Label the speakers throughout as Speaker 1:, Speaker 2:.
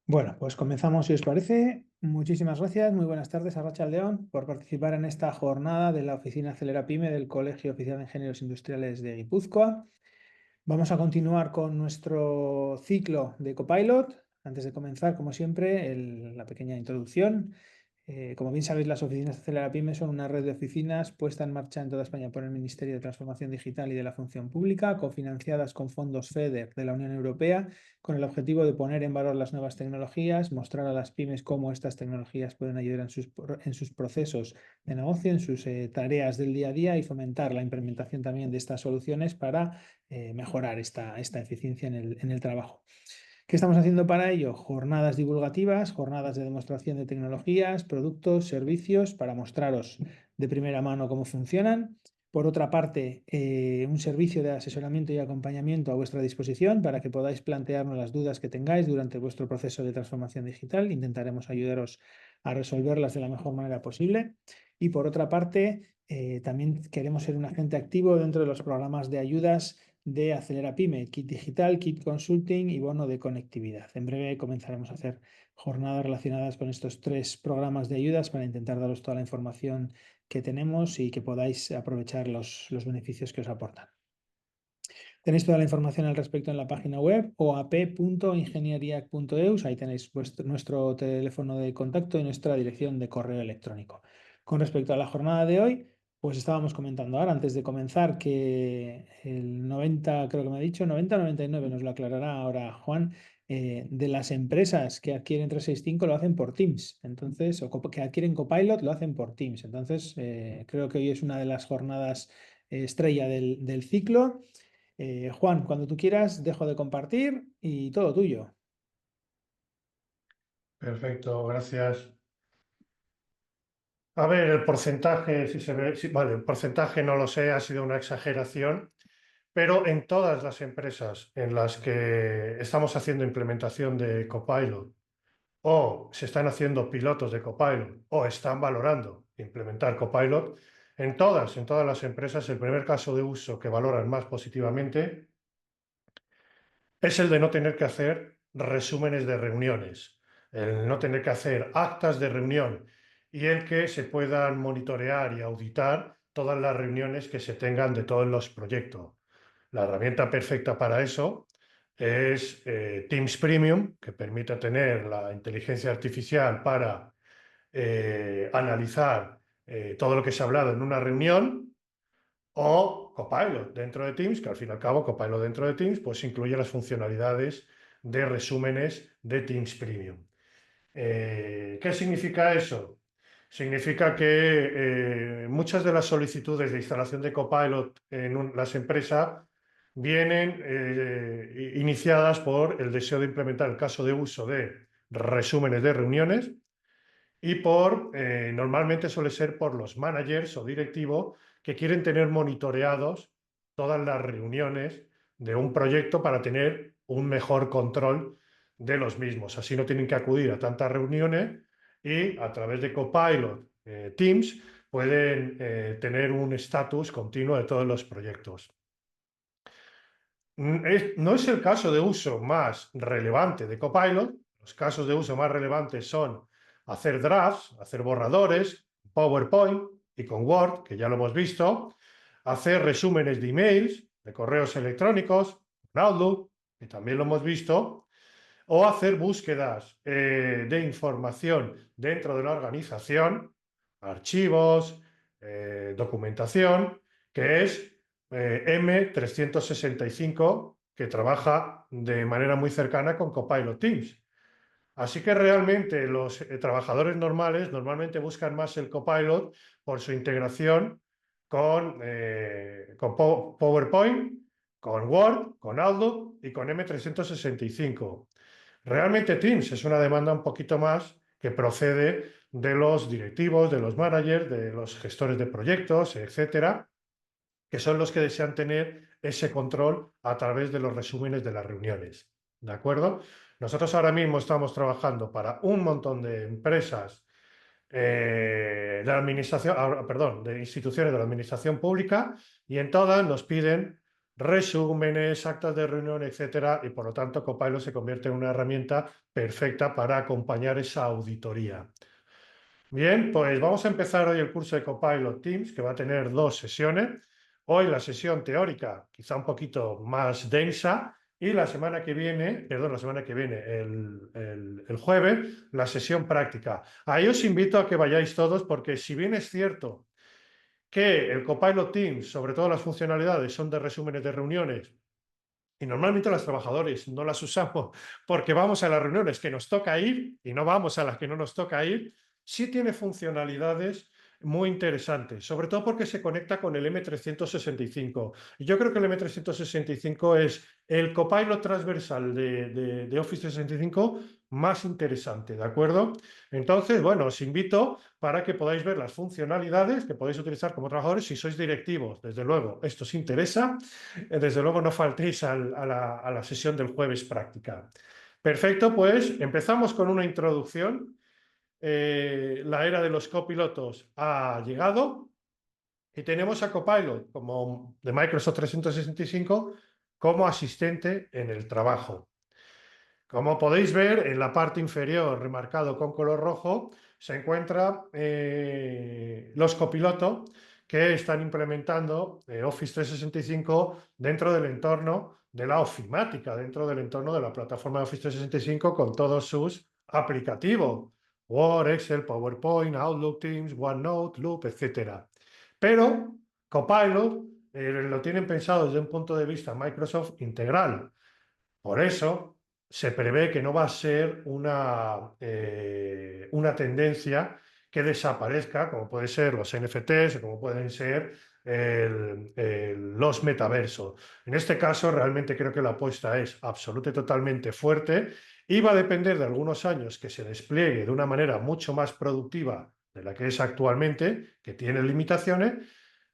Speaker 1: Bueno, pues comenzamos si os parece. Muchísimas gracias, muy buenas tardes a Rachel León por participar en esta jornada de la Oficina Acelera Pyme del Colegio Oficial de Ingenieros Industriales de Guipúzcoa. Vamos a continuar con nuestro ciclo de Copilot. Antes de comenzar, como siempre, la pequeña introducción. Como bien sabéis, las oficinas Acelera Pyme son una red de oficinas puesta en marcha en toda España por el Ministerio de Transformación Digital y de la Función Pública, cofinanciadas con fondos FEDER de la Unión Europea, con el objetivo de poner en valor las nuevas tecnologías, mostrar a las pymes cómo estas tecnologías pueden ayudar en sus procesos de negocio, en sus tareas del día a día y fomentar la implementación también de estas soluciones para mejorar esta eficiencia en el trabajo. ¿Qué estamos haciendo para ello? Jornadas divulgativas, jornadas de demostración de tecnologías, productos, servicios, para mostraros de primera mano cómo funcionan. Por otra parte, un servicio de asesoramiento y acompañamiento a vuestra disposición para que podáis plantearnos las dudas que tengáis durante vuestro proceso de transformación digital. Intentaremos ayudaros a resolverlas de la mejor manera posible. Y por otra parte, también queremos ser un agente activo dentro de los programas de ayudas de Acelera Pyme, Kit Digital, Kit Consulting y bono de conectividad. En breve comenzaremos a hacer jornadas relacionadas con estos tres programas de ayudas para intentar daros toda la información que tenemos y que podáis aprovechar los beneficios que os aportan. Tenéis toda la información al respecto en la página web oap.ingenieriac.eus. Ahí tenéis nuestro teléfono de contacto y nuestra dirección de correo electrónico. Con respecto a la jornada de hoy, pues estábamos comentando ahora, antes de comenzar, que el 90, creo que me ha dicho, 90-99, nos lo aclarará ahora Juan, de las empresas que adquieren 365 lo hacen por Teams. Entonces, o que adquieren Copilot lo hacen por Teams. Entonces, creo que hoy es una de las jornadas estrella del ciclo. Juan, cuando tú quieras, dejo de compartir y todo tuyo.
Speaker 2: Perfecto, gracias. A ver, el porcentaje, si se ve, vale, el porcentaje no lo sé, ha sido una exageración, pero en todas las empresas en las que estamos haciendo implementación de Copilot o se están haciendo pilotos de Copilot o están valorando implementar Copilot, en todas las empresas, el primer caso de uso que valoran más positivamente es el de no tener que hacer resúmenes de reuniones, el no tener que hacer actas de reunión y el que se puedan monitorear y auditar todas las reuniones que se tengan de todos los proyectos. La herramienta perfecta para eso es Teams Premium, que permite tener la inteligencia artificial para analizar todo lo que se ha hablado en una reunión, o Copilot dentro de Teams, que al fin y al cabo Copilot dentro de Teams pues incluye las funcionalidades de resúmenes de Teams Premium. ¿Qué significa eso? Significa que muchas de las solicitudes de instalación de Copilot en las empresas vienen iniciadas por el deseo de implementar el caso de uso de resúmenes de reuniones y normalmente suele ser por los managers o directivos que quieren tener monitoreados todas las reuniones de un proyecto para tener un mejor control de los mismos. Así no tienen que acudir a tantas reuniones y a través de Copilot, Teams, pueden tener un estatus continuo de todos los proyectos. No es el caso de uso más relevante de Copilot. Los casos de uso más relevantes son hacer drafts, hacer borradores, PowerPoint y con Word, que ya lo hemos visto, hacer resúmenes de emails, de correos electrónicos, con Outlook, que también lo hemos visto, o hacer búsquedas de información dentro de la organización, archivos, documentación, que es M365, que trabaja de manera muy cercana con Copilot Teams. Así que realmente los trabajadores normales normalmente buscan más el Copilot por su integración con PowerPoint, con Word, con Outlook y con M365. Realmente Teams es una demanda un poquito más que procede de los directivos, de los managers, de los gestores de proyectos, etcétera, que son los que desean tener ese control a través de los resúmenes de las reuniones. ¿De acuerdo? Nosotros ahora mismo estamos trabajando para un montón de empresas de administración, perdón, de instituciones de la administración pública y en todas nos piden resúmenes, actas de reunión, etcétera, y por lo tanto Copilot se convierte en una herramienta perfecta para acompañar esa auditoría. Bien, pues vamos a empezar hoy el curso de Copilot Teams, que va a tener 2 sesiones. Hoy la sesión teórica, quizá un poquito más densa, y la semana que viene, el jueves, la sesión práctica. Ahí os invito a que vayáis todos, porque si bien es cierto que el Copilot Teams, sobre todo las funcionalidades, son de resúmenes de reuniones, y normalmente los trabajadores no las usamos porque vamos a las reuniones que nos toca ir y no vamos a las que no nos toca ir, sí tiene funcionalidades muy interesantes, sobre todo porque se conecta con el M365. Y yo creo que el M365 es el Copilot transversal de Office 365 más interesante, ¿de acuerdo? Entonces, bueno, os invito para que podáis ver las funcionalidades que podéis utilizar como trabajadores si sois directivos. Desde luego, esto os interesa. Desde luego, no faltéis a la sesión del jueves práctica. Perfecto, pues empezamos con una introducción. La era de los copilotos ha llegado y tenemos a Copilot como de Microsoft 365 como asistente en el trabajo. Como podéis ver, en la parte inferior, remarcado con color rojo, se encuentran los copilotos que están implementando Office 365 dentro del entorno de la ofimática, dentro del entorno de la plataforma de Office 365 con todos sus aplicativos, Word, Excel, PowerPoint, Outlook, Teams, OneNote, Loop, etc. Pero Copilot lo tienen pensado desde un punto de vista Microsoft integral. Por eso se prevé que no va a ser una tendencia que desaparezca, como pueden ser los NFTs o como pueden ser los metaversos. En este caso, realmente creo que la apuesta es absoluta y totalmente fuerte y va a depender de algunos años que se despliegue de una manera mucho más productiva de la que es actualmente, que tiene limitaciones,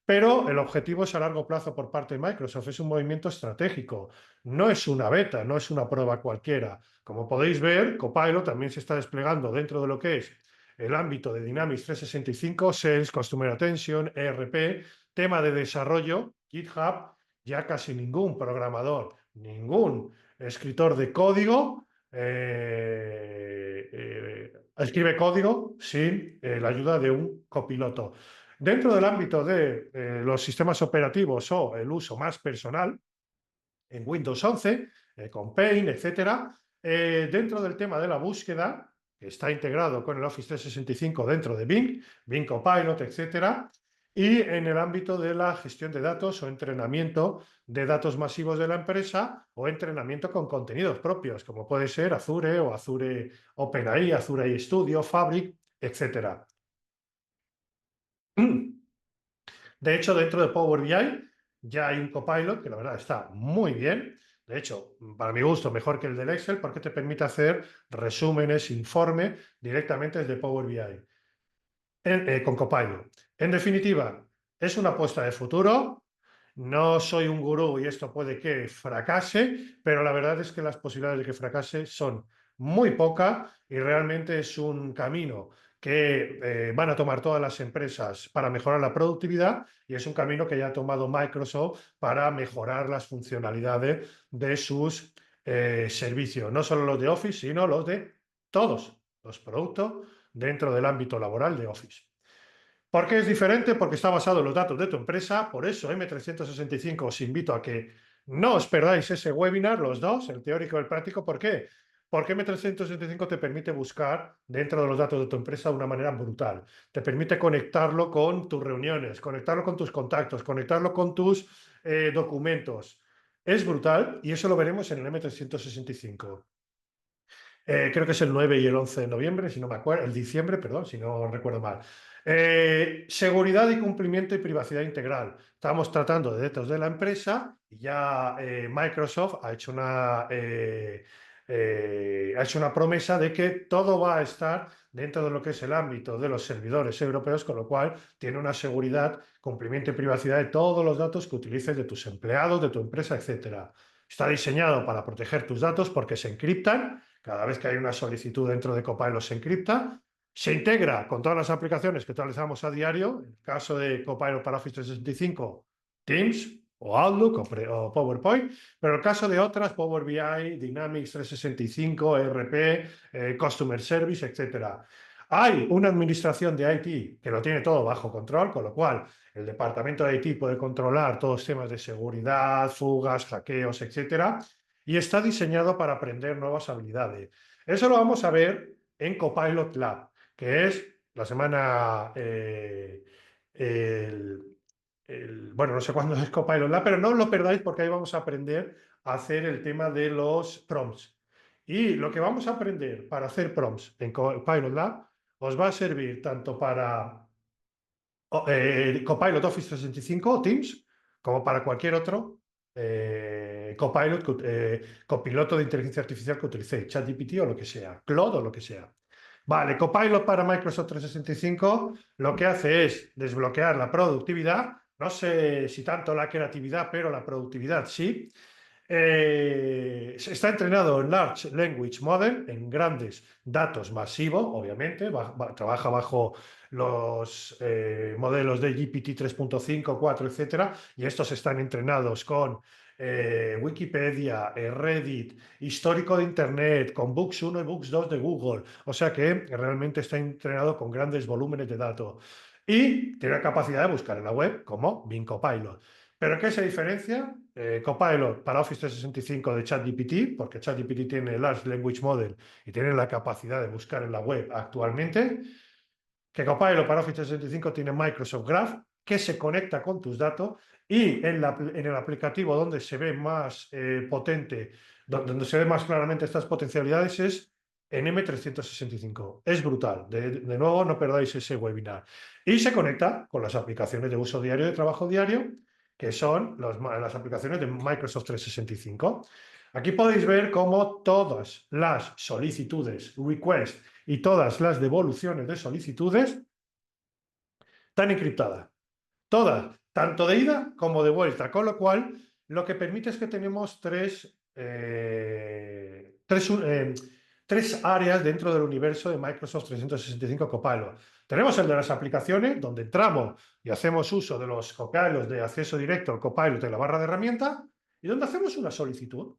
Speaker 2: pero el objetivo es a largo plazo por parte de Microsoft, es un movimiento estratégico, no es una beta, no es una prueba cualquiera. Como podéis ver, Copilot también se está desplegando dentro de lo que es el ámbito de Dynamics 365, Sales, Customer Attention, ERP, tema de desarrollo, GitHub, ya casi ningún programador, ningún escritor de código escribe código sin la ayuda de un copiloto. Dentro del ámbito de los sistemas operativos o el uso más personal, en Windows 11, con Paint, etcétera, dentro del tema de la búsqueda, que está integrado con el Office 365 dentro de Bing, Bing Copilot, etcétera, y en el ámbito de la gestión de datos o entrenamiento de datos masivos de la empresa o entrenamiento con contenidos propios, como puede ser Azure o Azure OpenAI, Azure AI Studio, Fabric, etcétera. De hecho, dentro de Power BI ya hay un Copilot que la verdad está muy bien. De hecho, para mi gusto, mejor que el del Excel porque te permite hacer resúmenes, informe directamente desde Power BI con Copilot. En definitiva, es una apuesta de futuro. No soy un gurú y esto puede que fracase, pero la verdad es que las posibilidades de que fracase son muy pocas y realmente es un camino que van a tomar todas las empresas para mejorar la productividad y es un camino que ya ha tomado Microsoft para mejorar las funcionalidades de sus servicios, no solo los de Office, sino los de todos los productos dentro del ámbito laboral de Office. ¿Por qué es diferente? Porque está basado en los datos de tu empresa. Por eso M365 os invito a que no os perdáis ese webinar, los dos, el teórico y el práctico. ¿Por qué? Porque M365 te permite buscar dentro de los datos de tu empresa de una manera brutal. Te permite conectarlo con tus reuniones, conectarlo con tus contactos, conectarlo con tus documentos. Es brutal y eso lo veremos en el M365. Creo que es el 9 y el 11 de noviembre, si no me acuerdo, el diciembre, perdón, si no recuerdo mal. Seguridad y cumplimiento y privacidad integral. Estamos tratando de datos de la empresa y ya Microsoft ha hecho una promesa de que todo va a estar dentro de lo que es el ámbito de los servidores europeos, con lo cual tiene una seguridad, cumplimiento y privacidad de todos los datos que utilices de tus empleados, de tu empresa, etcétera. Está diseñado para proteger tus datos porque se encriptan. Cada vez que hay una solicitud dentro de Copilot se encripta. Se integra con todas las aplicaciones que utilizamos a diario. En el caso de Copilot para Office 365, Teams, o Outlook o PowerPoint, pero el caso de otras, Power BI, Dynamics 365, ERP, Customer Service, etc. Hay una administración de IT que lo tiene todo bajo control, con lo cual el departamento de IT puede controlar todos los temas de seguridad, fugas, hackeos, etc. Y está diseñado para aprender nuevas habilidades. Eso lo vamos a ver en Copilot Lab, que es la semana... bueno, no sé cuándo es Copilot Lab, pero no os lo perdáis porque ahí vamos a aprender a hacer el tema de los prompts. Y lo que vamos a aprender para hacer prompts en Copilot Lab os va a servir tanto para Copilot Office 365 o Teams, como para cualquier otro copiloto de inteligencia artificial que utilicéis, ChatGPT o lo que sea, Claude o lo que sea. Vale, Copilot para Microsoft 365 lo que hace es desbloquear la productividad, no sé si tanto la creatividad, pero la productividad sí. Está entrenado en Large Language Model, en grandes datos masivos, obviamente, trabaja bajo los modelos de GPT 3.5, 4, etcétera, y estos están entrenados con Wikipedia, Reddit, histórico de Internet, con Books 1 y Books 2 de Google, o sea que realmente está entrenado con grandes volúmenes de datos y tiene la capacidad de buscar en la web como Bing Copilot. ¿Pero qué se diferencia? Copilot para Office 365 de ChatGPT, porque ChatGPT tiene Large Language Model y tiene la capacidad de buscar en la web actualmente, que Copilot para Office 365 tiene Microsoft Graph, que se conecta con tus datos y en el aplicativo donde se ve más potente, donde se ve más claramente estas potencialidades es en M365. Es brutal. De nuevo, no perdáis ese webinar. Y se conecta con las aplicaciones de uso diario, de trabajo diario, que son las aplicaciones de Microsoft 365. Aquí podéis ver cómo todas las solicitudes, requests y todas las devoluciones de solicitudes están encriptadas. Todas, tanto de ida como de vuelta. Con lo cual, lo que permite es que tenemos tres áreas dentro del universo de Microsoft 365 Copilot. Tenemos el de las aplicaciones, donde entramos y hacemos uso de los Copilots de acceso directo al Copilot en la barra de herramientas y donde hacemos una solicitud.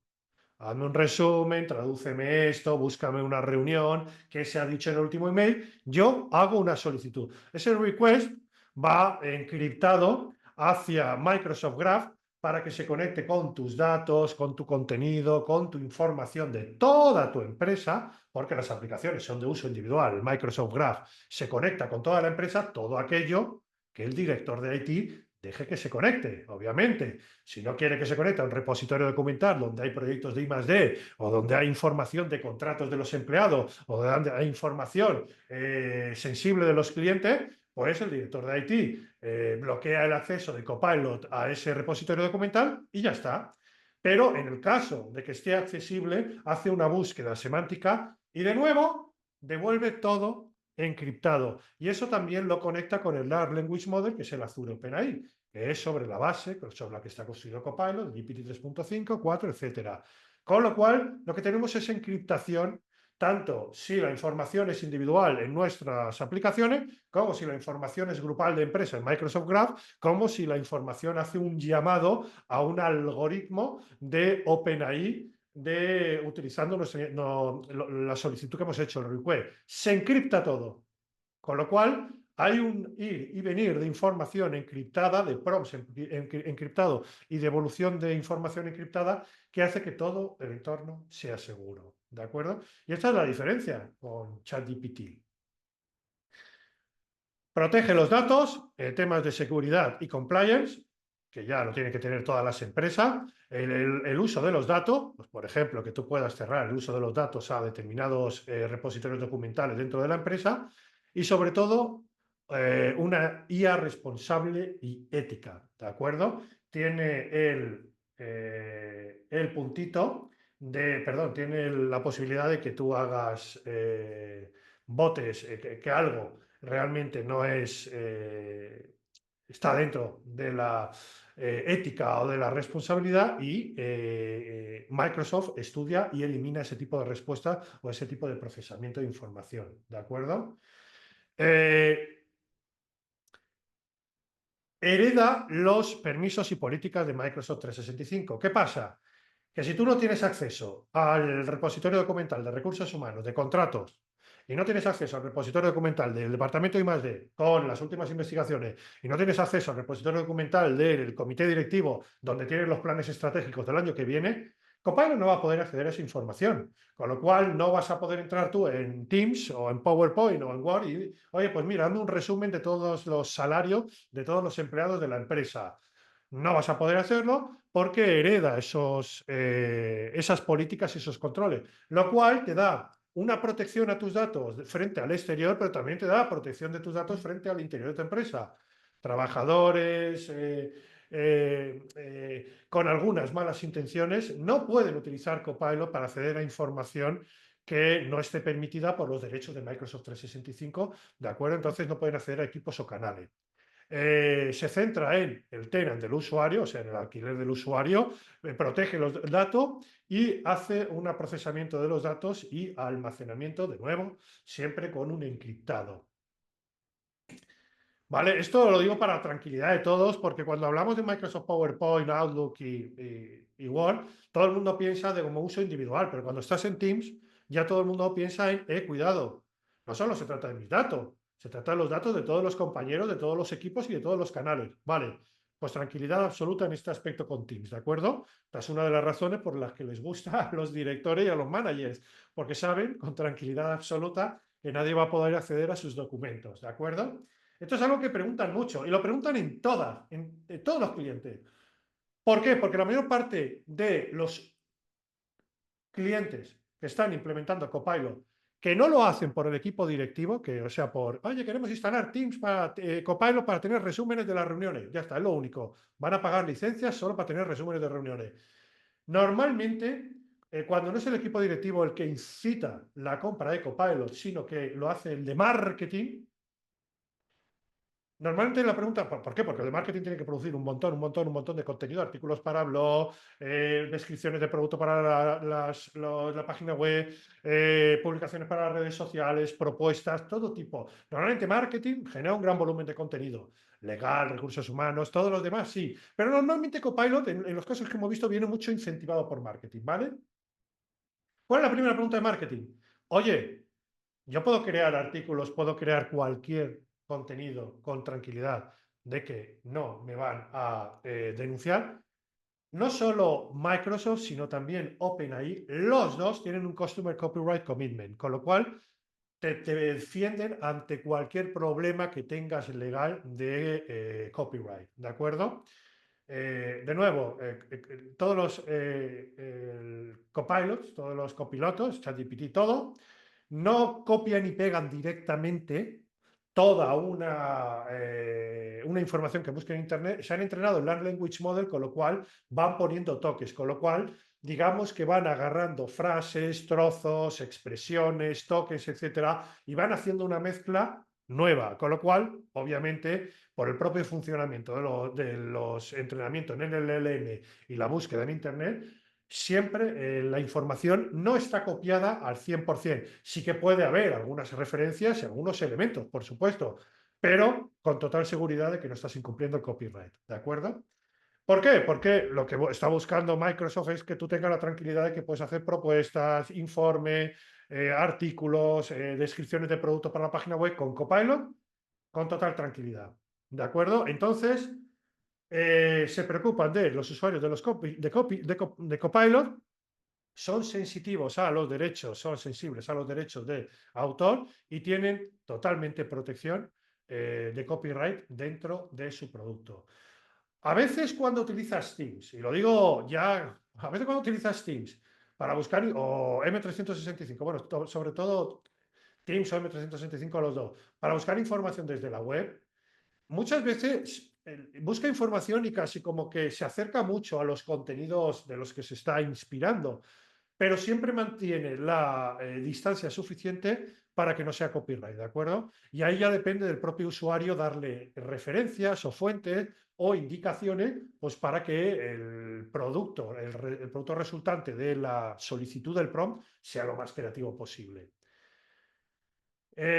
Speaker 2: Hazme un resumen, tradúceme esto, búscame una reunión, qué se ha dicho en el último email. Yo hago una solicitud. Ese request va encriptado hacia Microsoft Graph para que se conecte con tus datos, con tu contenido, con tu información de toda tu empresa, porque las aplicaciones son de uso individual. El Microsoft Graph se conecta con toda la empresa, todo aquello que el director de IT deje que se conecte, obviamente. Si no quiere que se conecte a un repositorio documental donde hay proyectos de I+D o donde hay información de contratos de los empleados o donde hay información sensible de los clientes, pues el director de IT bloquea el acceso de Copilot a ese repositorio documental y ya está. Pero en el caso de que esté accesible, hace una búsqueda semántica y de nuevo devuelve todo encriptado. Y eso también lo conecta con el Large Language Model, que es el Azure OpenAI, que es sobre la base sobre la que está construido Copilot, GPT 3.5, 4, etc. Con lo cual, lo que tenemos es encriptación, tanto si la información es individual en nuestras aplicaciones, como si la información es grupal de empresa en Microsoft Graph, como si la información hace un llamado a un algoritmo de OpenAI utilizando la solicitud que hemos hecho, el request. Se encripta todo. Con lo cual, hay un ir y venir de información encriptada, de prompts encriptado y de evolución de información encriptada que hace que todo el entorno sea seguro. ¿De acuerdo? Y esta es la diferencia con ChatGPT. Protege los datos, temas de seguridad y compliance, que ya lo tienen que tener todas las empresas. El uso de los datos, pues por ejemplo, que tú puedas cerrar el uso de los datos a determinados repositorios documentales dentro de la empresa. Y sobre todo, una IA responsable y ética, ¿de acuerdo? Tiene el puntito tiene la posibilidad de que tú hagas botes, que algo realmente no está dentro de la ética o de la responsabilidad y Microsoft estudia y elimina ese tipo de respuesta o ese tipo de procesamiento de información, ¿de acuerdo? hereda los permisos y políticas de Microsoft 365. ¿Qué pasa? Que si tú no tienes acceso al repositorio documental de recursos humanos, de contratos, y no tienes acceso al repositorio documental del departamento I+D con las últimas investigaciones, y no tienes acceso al repositorio documental del comité directivo donde tienes los planes estratégicos del año que viene, Copilot no va a poder acceder a esa información. Con lo cual no vas a poder entrar tú en Teams o en PowerPoint o en Word y, oye, pues mira, dame un resumen de todos los salarios de todos los empleados de la empresa. No vas a poder hacerlo porque hereda esas políticas y esos controles, lo cual te da una protección a tus datos frente al exterior, pero también te da protección de tus datos frente al interior de tu empresa. Trabajadores con algunas malas intenciones no pueden utilizar Copilot para acceder a información que no esté permitida por los derechos de Microsoft 365, ¿de acuerdo? Entonces no pueden acceder a equipos o canales. Se centra en el tenant del usuario, o sea, en el alquiler del usuario, protege los datos y hace un procesamiento de los datos y almacenamiento, de nuevo, siempre con un encriptado. ¿Vale? Esto lo digo para la tranquilidad de todos, porque cuando hablamos de Microsoft PowerPoint, Outlook y Word, todo el mundo piensa de como uso individual, pero cuando estás en Teams, ya todo el mundo piensa en, cuidado, no solo se trata de mis datos, se trata de los datos de todos los compañeros, de todos los equipos y de todos los canales. Vale, pues tranquilidad absoluta en este aspecto con Teams, ¿de acuerdo? Esta es una de las razones por las que les gusta a los directores y a los managers, porque saben con tranquilidad absoluta que nadie va a poder acceder a sus documentos, ¿de acuerdo? Esto es algo que preguntan mucho y lo preguntan en todos los clientes. ¿Por qué? Porque la mayor parte de los clientes que están implementando Copilot, que no lo hacen por el equipo directivo, que o sea, oye, queremos instalar Teams para Copilot para tener resúmenes de las reuniones. Ya está, es lo único. Van a pagar licencias solo para tener resúmenes de reuniones. Normalmente, cuando no es el equipo directivo el que incita la compra de Copilot, sino que lo hace el de marketing. Normalmente la pregunta, ¿por qué? Porque el de marketing tiene que producir un montón de contenido, artículos para blog, descripciones de producto para la página web, publicaciones para las redes sociales, propuestas, todo tipo. Normalmente marketing genera un gran volumen de contenido. Legal, recursos humanos, todos los demás sí. Pero normalmente Copilot, en los casos que hemos visto, viene mucho incentivado por marketing, ¿vale? ¿Cuál es la primera pregunta de marketing? Oye, yo puedo crear artículos, puedo crear cualquier contenido con tranquilidad de que no me van a denunciar. No solo Microsoft, sino también OpenAI, los dos tienen un Customer Copyright Commitment, con lo cual te defienden ante cualquier problema que tengas legal de copyright, ¿de acuerdo? De nuevo, todos los copilots, todos los copilotos, ChatGPT, todo, no copian y pegan directamente toda una información que busquen en Internet. Se han entrenado en Large Language Model, con lo cual van poniendo toques, con lo cual digamos que van agarrando frases, trozos, expresiones, toques, etcétera, y van haciendo una mezcla nueva, con lo cual, obviamente, por el propio funcionamiento de los entrenamientos en el LLM y la búsqueda en Internet, siempre la información no está copiada al 100%. Sí que puede haber algunas referencias y algunos elementos, por supuesto, pero con total seguridad de que no estás incumpliendo el copyright, ¿de acuerdo? ¿Por qué? Porque lo que está buscando Microsoft es que tú tengas la tranquilidad de que puedes hacer propuestas, informes, artículos, descripciones de productos para la página web con Copilot con total tranquilidad. ¿De acuerdo? Entonces, se preocupan de los usuarios de de Copilot, son sensitivos a los derechos, son sensibles a los derechos de autor y tienen totalmente protección de copyright dentro de su producto. A veces cuando utilizas Teams, y lo digo ya, a veces cuando utilizas Teams para buscar, o M365, bueno, sobre todo Teams o M365 los dos, para buscar información desde la web, muchas veces busca información y casi como que se acerca mucho a los contenidos de los que se está inspirando, pero siempre mantiene la distancia suficiente para que no sea copyright, ¿de acuerdo? Y ahí ya depende del propio usuario darle referencias o fuentes o indicaciones pues para que el producto resultante de la solicitud del prompt sea lo más creativo posible.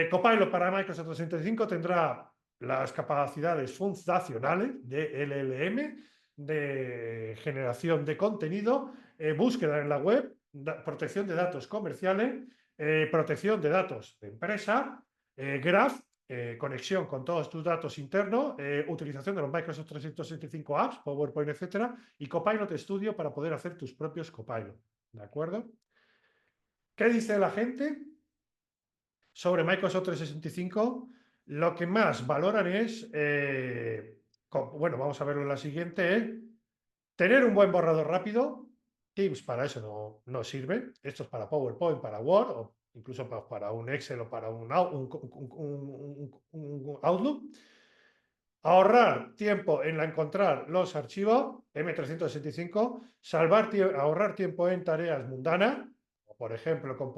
Speaker 2: Copilot para Microsoft 365 tendrá las capacidades fundacionales de LLM, de generación de contenido, búsqueda en la web, protección de datos comerciales, protección de datos de empresa, Graph, conexión con todos tus datos internos, utilización de los Microsoft 365 apps, PowerPoint, etcétera, y Copilot Studio para poder hacer tus propios Copilot. ¿De acuerdo? ¿Qué dice la gente sobre Microsoft 365? Lo que más valoran es, bueno, vamos a verlo en la siguiente, tener un buen borrador rápido. Teams para eso no sirve. Esto es para PowerPoint, para Word, o incluso para un Excel o para un Outlook. Ahorrar tiempo en encontrar los archivos M365, ahorrar tiempo en tareas mundanas, por ejemplo, con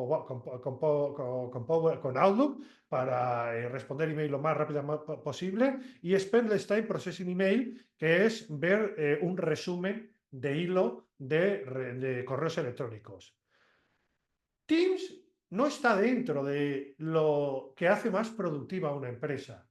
Speaker 2: Outlook, para responder email lo más rápido posible, y spend less time processing email, que es ver un resumen de hilo de correos electrónicos. Teams no está dentro de lo que hace más productiva una empresa.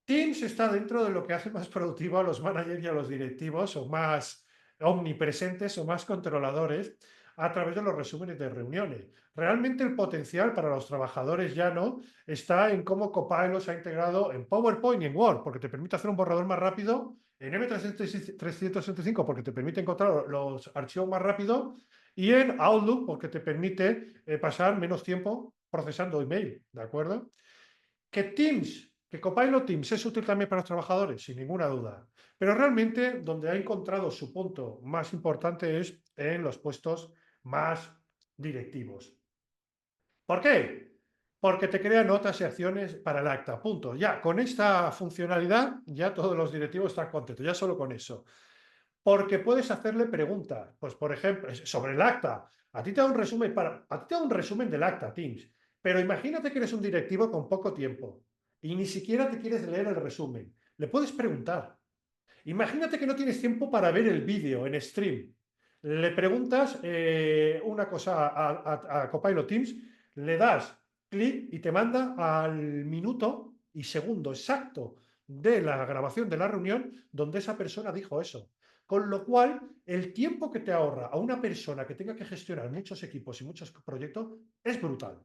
Speaker 2: Teams está dentro de lo que hace más productivo a los managers y a los directivos, o más omnipresentes o más controladores, a través de los resúmenes de reuniones. Realmente el potencial para los trabajadores ya no está en cómo Copilot se ha integrado en PowerPoint y en Word, porque te permite hacer un borrador más rápido, en M365 porque te permite encontrar los archivos más rápido, y en Outlook porque te permite pasar menos tiempo procesando email, ¿de acuerdo? Que Copilot Teams es útil también para los trabajadores, sin ninguna duda. Pero realmente donde ha encontrado su punto más importante es en los puestos más directivos. ¿Por qué? Porque te crea notas y acciones para el acta. Punto. Ya, con esta funcionalidad, ya todos los directivos están contentos, ya solo con eso. Porque puedes hacerle preguntas. Pues, por ejemplo, sobre el acta. A ti te da un resumen del acta, Teams. Pero imagínate que eres un directivo con poco tiempo y ni siquiera te quieres leer el resumen. Le puedes preguntar. Imagínate que no tienes tiempo para ver el vídeo en stream. Le preguntas una cosa a Copilot Teams, le das clic y te manda al minuto y segundo exacto de la grabación de la reunión donde esa persona dijo eso. Con lo cual, el tiempo que te ahorra a una persona que tenga que gestionar muchos equipos y muchos proyectos es brutal.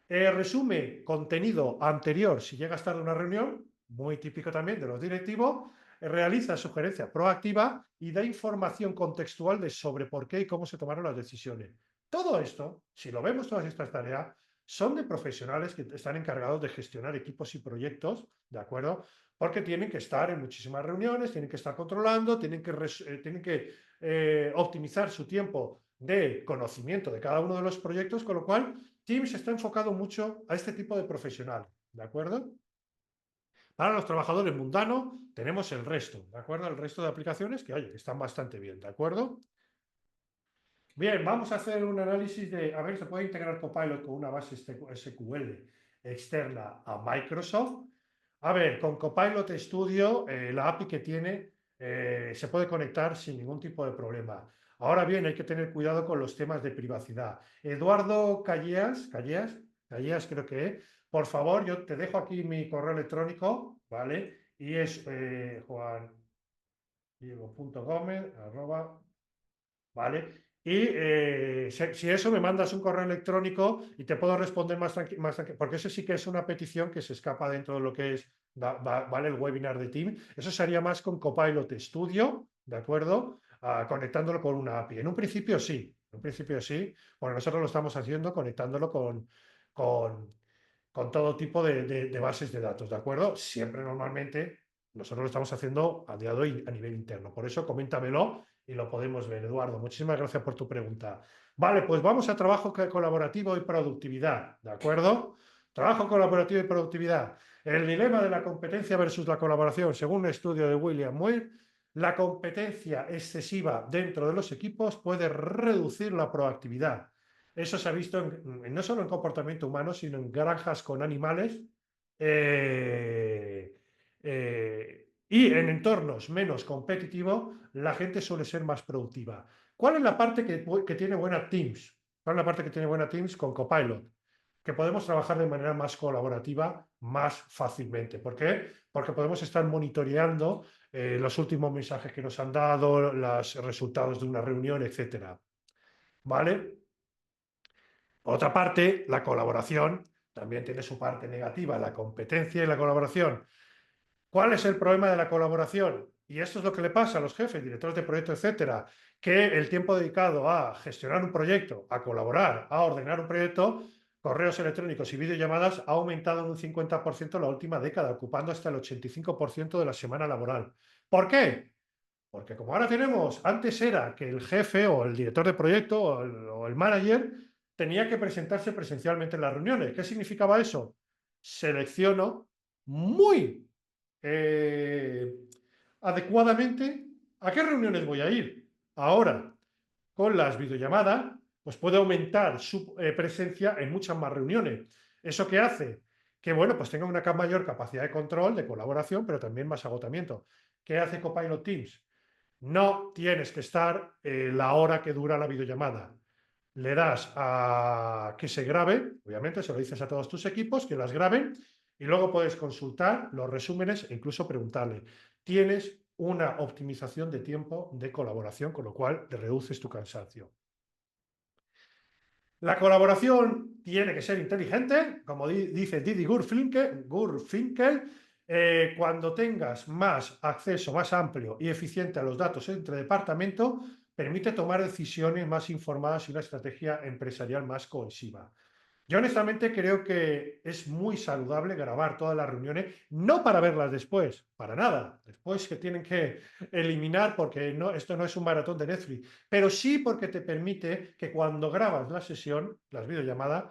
Speaker 2: Resume contenido anterior si llega a estar en una reunión, muy típico también de los directivos, realiza sugerencias proactivas y da información contextual de sobre por qué y cómo se tomaron las decisiones. Todo esto, si lo vemos, todas estas tareas, son de profesionales que están encargados de gestionar equipos y proyectos, ¿de acuerdo? Porque tienen que estar en muchísimas reuniones, tienen que estar controlando, tienen que optimizar su tiempo de conocimiento de cada uno de los proyectos, con lo cual Teams está enfocado mucho a este tipo de profesional, ¿de acuerdo? Para los trabajadores mundanos tenemos el resto, ¿de acuerdo? El resto de aplicaciones que, oye, están bastante bien, ¿de acuerdo? Bien, vamos a hacer un análisis de, a ver, se puede integrar Copilot con una base SQL externa a Microsoft. A ver, con Copilot Studio, la API que tiene se puede conectar sin ningún tipo de problema. Ahora bien, hay que tener cuidado con los temas de privacidad. Eduardo Calleas creo que es. Por favor, yo te dejo aquí mi correo electrónico, ¿vale? Y es juandiego.gomez, ¿vale? Y si eso me mandas un correo electrónico y te puedo responder más tranquilo, porque eso sí que es una petición que se escapa dentro de lo que es, ¿vale? El webinar de Teams. Eso sería más con Copilot Studio, ¿de acuerdo? Conectándolo con una API. En un principio sí, porque nosotros lo estamos haciendo conectándolo con todo tipo de bases de datos, ¿de acuerdo? Siempre normalmente nosotros lo estamos haciendo a día de hoy a nivel interno. Por eso coméntamelo y lo podemos ver. Eduardo, muchísimas gracias por tu pregunta. Vale, pues vamos a trabajo colaborativo y productividad, ¿de acuerdo? Trabajo colaborativo y productividad. El dilema de la competencia versus la colaboración, según un estudio de William Muir, la competencia excesiva dentro de los equipos puede reducir la proactividad. Eso se ha visto no solo en comportamiento humano, sino en granjas con animales. Y en entornos menos competitivos, la gente suele ser más productiva. ¿Cuál es la parte que tiene buena Teams? ¿Cuál es la parte que tiene buena Teams con Copilot? que podemos trabajar de manera más colaborativa más fácilmente. ¿Por qué? Porque podemos estar monitoreando los últimos mensajes que nos han dado, los resultados de una reunión, etcétera. ¿Vale? Por otra parte, la colaboración también tiene su parte negativa, la competencia y la colaboración. ¿Cuál es el problema de la colaboración? Y esto es lo que le pasa a los jefes, directores de proyecto, etcétera, que el tiempo dedicado a gestionar un proyecto, a colaborar, a ordenar un proyecto, correos electrónicos y videollamadas ha aumentado en un 50% en la última década, ocupando hasta el 85% de la semana laboral. ¿Por qué? Porque como ahora tenemos, antes era que el jefe o el director de proyecto o el manager tenía que presentarse presencialmente en las reuniones. ¿Qué significaba eso? Selecciono muy adecuadamente a qué reuniones voy a ir. Ahora, con las videollamadas, pues puede aumentar su presencia en muchas más reuniones. ¿Eso qué hace? Que, bueno, pues tenga una mayor capacidad de control, de colaboración, pero también más agotamiento. ¿Qué hace Copilot Teams? No tienes que estar la hora que dura la videollamada. Le das a que se grabe, obviamente se lo dices a todos tus equipos, que las graben, y luego puedes consultar los resúmenes e incluso preguntarle. Tienes una optimización de tiempo de colaboración, con lo cual te reduces tu cansancio. La colaboración tiene que ser inteligente, como dice Didi Gurfinkel, cuando tengas más acceso más amplio y eficiente a los datos entre departamentos, permite tomar decisiones más informadas y una estrategia empresarial más cohesiva. Yo honestamente creo que es muy saludable grabar todas las reuniones, no para verlas después, para nada, después que tienen que eliminar porque no, esto no es un maratón de Netflix, pero sí porque te permite que cuando grabas la sesión, las videollamadas,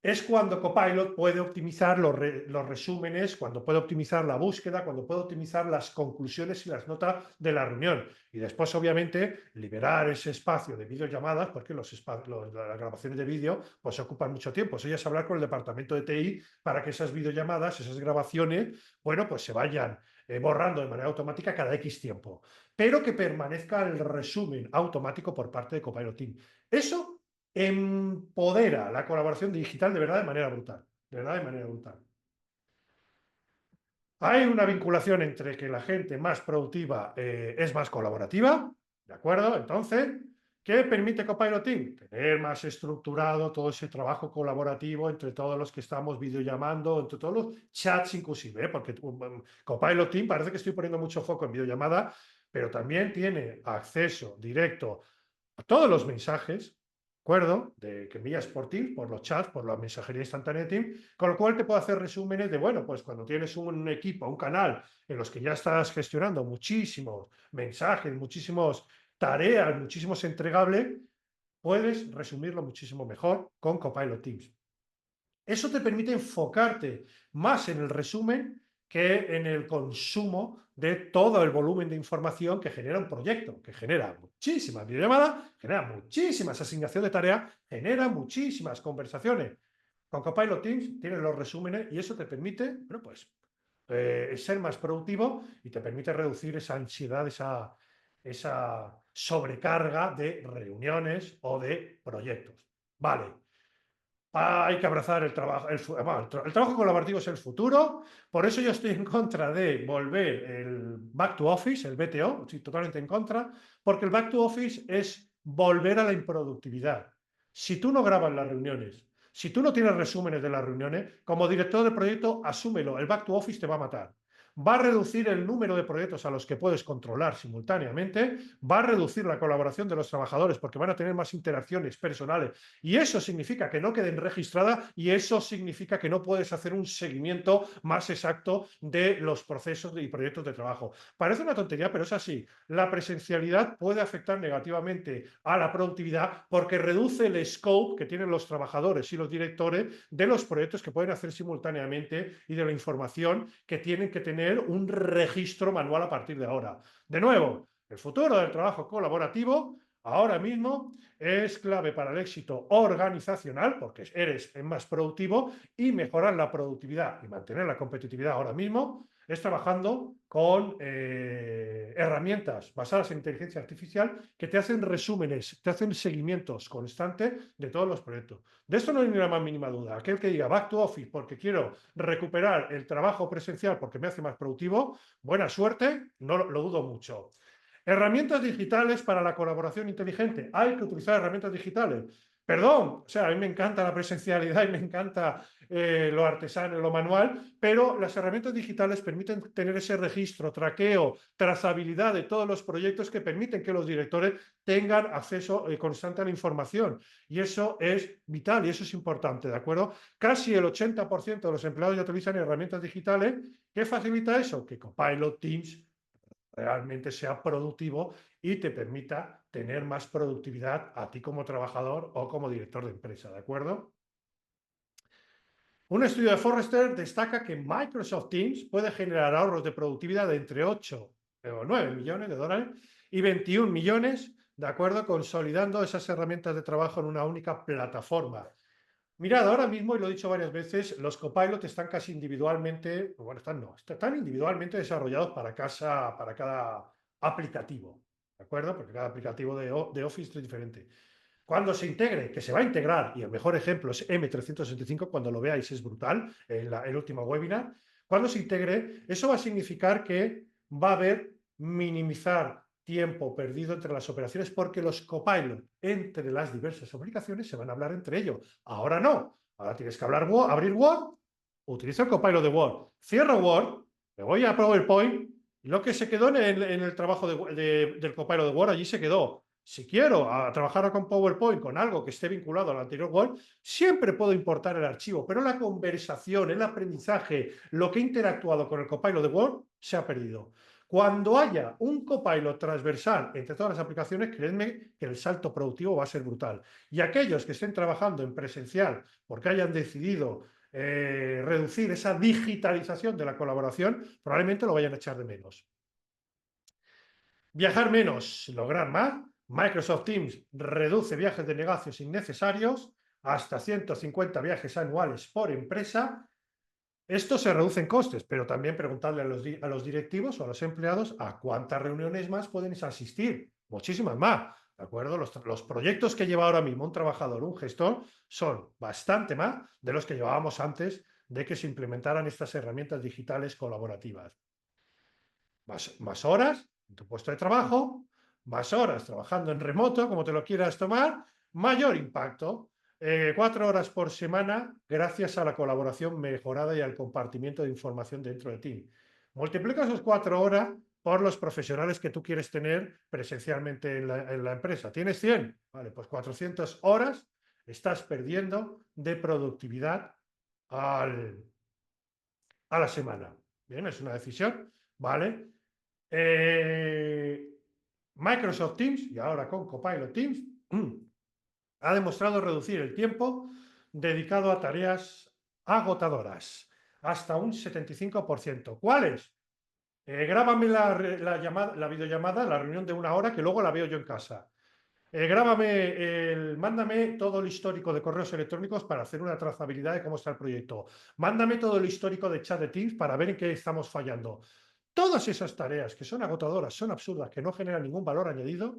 Speaker 2: es cuando Copilot puede optimizar los resúmenes, cuando puede optimizar la búsqueda, cuando puede optimizar las conclusiones y las notas de la reunión. Y después, obviamente, liberar ese espacio de videollamadas, porque las grabaciones de vídeo pues ocupan mucho tiempo. Eso ya es hablar con el departamento de TI para que esas videollamadas, esas grabaciones, bueno, pues se vayan borrando de manera automática cada X tiempo. Pero que permanezca el resumen automático por parte de Copilot Team. Eso empodera la colaboración digital de verdad de manera brutal. De verdad de manera brutal. Hay una vinculación entre que la gente más productiva es más colaborativa, ¿de acuerdo? Entonces, ¿qué permite Copilot Team? Tener más estructurado todo ese trabajo colaborativo entre todos los que estamos videollamando, entre todos los chats inclusive, porque Copilot Team parece que estoy poniendo mucho foco en videollamada, pero también tiene acceso directo a todos los mensajes, ¿de acuerdo? Que envías por Teams, por los chats, por la mensajería instantánea de Teams, con lo cual te puedo hacer resúmenes de, bueno, pues cuando tienes un equipo, un canal en los que ya estás gestionando muchísimos mensajes, muchísimas tareas, muchísimos entregables, puedes resumirlo muchísimo mejor con Copilot Teams. Eso te permite enfocarte más en el resumen que en el consumo de todo el volumen de información que genera un proyecto, que genera muchísimas videollamadas, genera muchísimas asignaciones de tareas, genera muchísimas conversaciones. Con Copilot Teams tienes los resúmenes y eso te permite, bueno, pues, ser más productivo y te permite reducir esa ansiedad, esa sobrecarga de reuniones o de proyectos. Vale. Hay que abrazar el trabajo. El trabajo colaborativo es el futuro. Por eso yo estoy en contra de volver el Back to Office, el BTO, estoy totalmente en contra, porque el Back to Office es volver a la improductividad. Si tú no grabas las reuniones, si tú no tienes resúmenes de las reuniones, como director de proyecto, asúmelo, el Back to Office te va a matar. Va a reducir el número de proyectos a los que puedes controlar simultáneamente, va a reducir la colaboración de los trabajadores porque van a tener más interacciones personales y eso significa que no queden registradas y eso significa que no puedes hacer un seguimiento más exacto de los procesos y proyectos de trabajo. Parece una tontería, pero es así. La presencialidad puede afectar negativamente a la productividad porque reduce el scope que tienen los trabajadores y los directores de los proyectos que pueden hacer simultáneamente y de la información que tienen que tener un registro manual a partir de ahora. De nuevo, el futuro del trabajo colaborativo ahora mismo es clave para el éxito organizacional porque eres más productivo y mejorar la productividad y mantener la competitividad ahora mismo es trabajando con herramientas basadas en inteligencia artificial que te hacen resúmenes, te hacen seguimientos constantes de todos los proyectos. De esto no hay ni la más mínima duda. Aquel que diga back to office porque quiero recuperar el trabajo presencial porque me hace más productivo, buena suerte, no lo dudo mucho. Herramientas digitales para la colaboración inteligente. Hay que utilizar herramientas digitales. Perdón, o sea, a mí me encanta la presencialidad y me encanta lo artesano, lo manual, pero las herramientas digitales permiten tener ese registro, traqueo, trazabilidad de todos los proyectos que permiten que los directores tengan acceso constante a la información. Y eso es vital y eso es importante, ¿de acuerdo? Casi el 80% de los empleados ya utilizan herramientas digitales. ¿Qué facilita eso? Que Copilot, Teams, realmente sea productivo y te permita tener más productividad a ti como trabajador o como director de empresa, ¿de acuerdo? Un estudio de Forrester destaca que Microsoft Teams puede generar ahorros de productividad de entre 8 o 9 millones de dólares y 21 millones, ¿de acuerdo? Consolidando esas herramientas de trabajo en una única plataforma. Mirad, ahora mismo, y lo he dicho varias veces, los Copilot están casi individualmente, bueno, están individualmente desarrollados para cada aplicativo, ¿de acuerdo? Porque cada aplicativo de Office es diferente. Cuando se integre, que se va a integrar, y el mejor ejemplo es M365, cuando lo veáis es brutal, el último webinar, cuando se integre, eso va a significar que va a haber minimizar tiempo perdido entre las operaciones porque los copilot entre las diversas aplicaciones se van a hablar entre ellos. Ahora no, ahora tienes que abrir Word, utiliza el copilot de Word, cierro Word, me voy a PowerPoint, y lo que se quedó en el trabajo del copilot de Word, allí se quedó. Si quiero trabajar con PowerPoint, con algo que esté vinculado al anterior Word, siempre puedo importar el archivo, pero la conversación, el aprendizaje, lo que he interactuado con el copilot de Word, se ha perdido. Cuando haya un copilot transversal entre todas las aplicaciones, créanme que el salto productivo va a ser brutal. Y aquellos que estén trabajando en presencial porque hayan decidido reducir esa digitalización de la colaboración, probablemente lo vayan a echar de menos. Viajar menos, lograr más. Microsoft Teams reduce viajes de negocios innecesarios hasta 150 viajes anuales por empresa. Esto se reduce en costes, pero también preguntarle a los directivos o a los empleados a cuántas reuniones más pueden asistir. Muchísimas más, ¿de acuerdo? Los proyectos que lleva ahora mismo un trabajador, un gestor, son bastante más de los que llevábamos antes de que se implementaran estas herramientas digitales colaborativas. Más horas en tu puesto de trabajo, más horas trabajando en remoto, como te lo quieras tomar, mayor impacto. 4 horas por semana gracias a la colaboración mejorada y al compartimiento de información dentro de ti. Multiplica esas 4 horas por los profesionales que tú quieres tener presencialmente en la empresa. ¿Tienes 100? Vale, pues 400 horas estás perdiendo de productividad a la semana. Bien, es una decisión, ¿vale? Microsoft Teams, y ahora con Copilot Teams, ha demostrado reducir el tiempo dedicado a tareas agotadoras hasta un 75%. ¿Cuáles? Grábame la videollamada, la reunión de 1 hora, que luego la veo yo en casa. Mándame todo el histórico de correos electrónicos para hacer una trazabilidad de cómo está el proyecto. Mándame todo el histórico de chat de Teams para ver en qué estamos fallando. Todas esas tareas que son agotadoras, son absurdas, que no generan ningún valor añadido,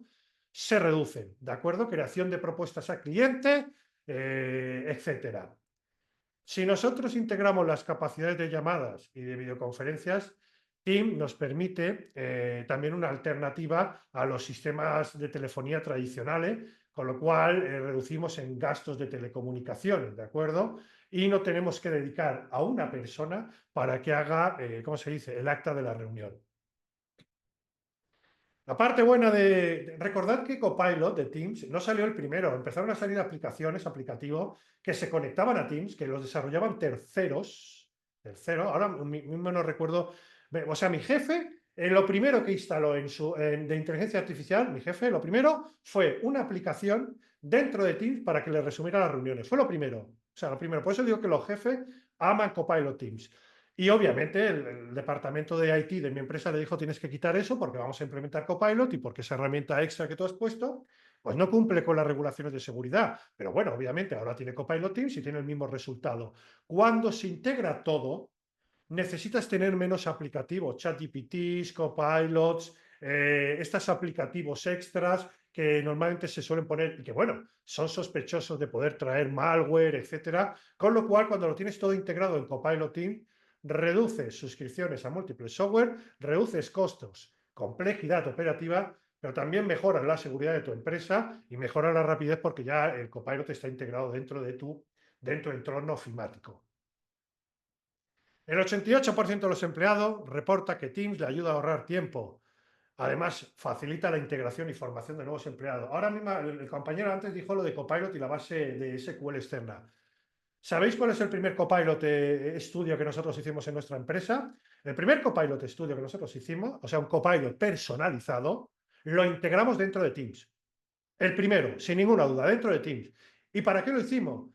Speaker 2: se reducen, ¿de acuerdo? Creación de propuestas al cliente, etcétera. Si nosotros integramos las capacidades de llamadas y de videoconferencias, Teams nos permite también una alternativa a los sistemas de telefonía tradicionales, con lo cual reducimos en gastos de telecomunicaciones, ¿de acuerdo? Y no tenemos que dedicar a una persona para que haga, ¿cómo se dice?, el acta de la reunión. La parte buena de recordar que Copilot de Teams no salió el primero, empezaron a salir aplicativos que se conectaban a Teams, que los desarrollaban terceros, ahora mismo no recuerdo, o sea, mi jefe, lo primero que instaló de inteligencia artificial, mi jefe, lo primero fue una aplicación dentro de Teams para que le resumiera las reuniones, fue lo primero, o sea, lo primero, por eso digo que los jefes aman Copilot Teams. Y obviamente el departamento de IT de mi empresa le dijo tienes que quitar eso porque vamos a implementar Copilot y porque esa herramienta extra que tú has puesto pues no cumple con las regulaciones de seguridad. Pero bueno, obviamente ahora tiene Copilot Teams y tiene el mismo resultado. Cuando se integra todo, necesitas tener menos aplicativos, ChatGPTs, Copilots, estos aplicativos extras que normalmente se suelen poner y que, bueno, son sospechosos de poder traer malware, etcétera. Con lo cual, cuando lo tienes todo integrado en Copilot Team, reduces suscripciones a múltiples software, reduces costos, complejidad operativa, pero también mejoras la seguridad de tu empresa y mejoras la rapidez porque ya el Copilot está integrado dentro de tu entorno ofimático. El 88% de los empleados reporta que Teams le ayuda a ahorrar tiempo. Además, facilita la integración y formación de nuevos empleados. Ahora mismo, el compañero antes dijo lo de Copilot y la base de SQL externa. ¿Sabéis cuál es el primer Copilot estudio que nosotros hicimos en nuestra empresa? El primer Copilot estudio que nosotros hicimos, o sea, un Copilot personalizado, lo integramos dentro de Teams. El primero, sin ninguna duda, dentro de Teams. ¿Y para qué lo hicimos?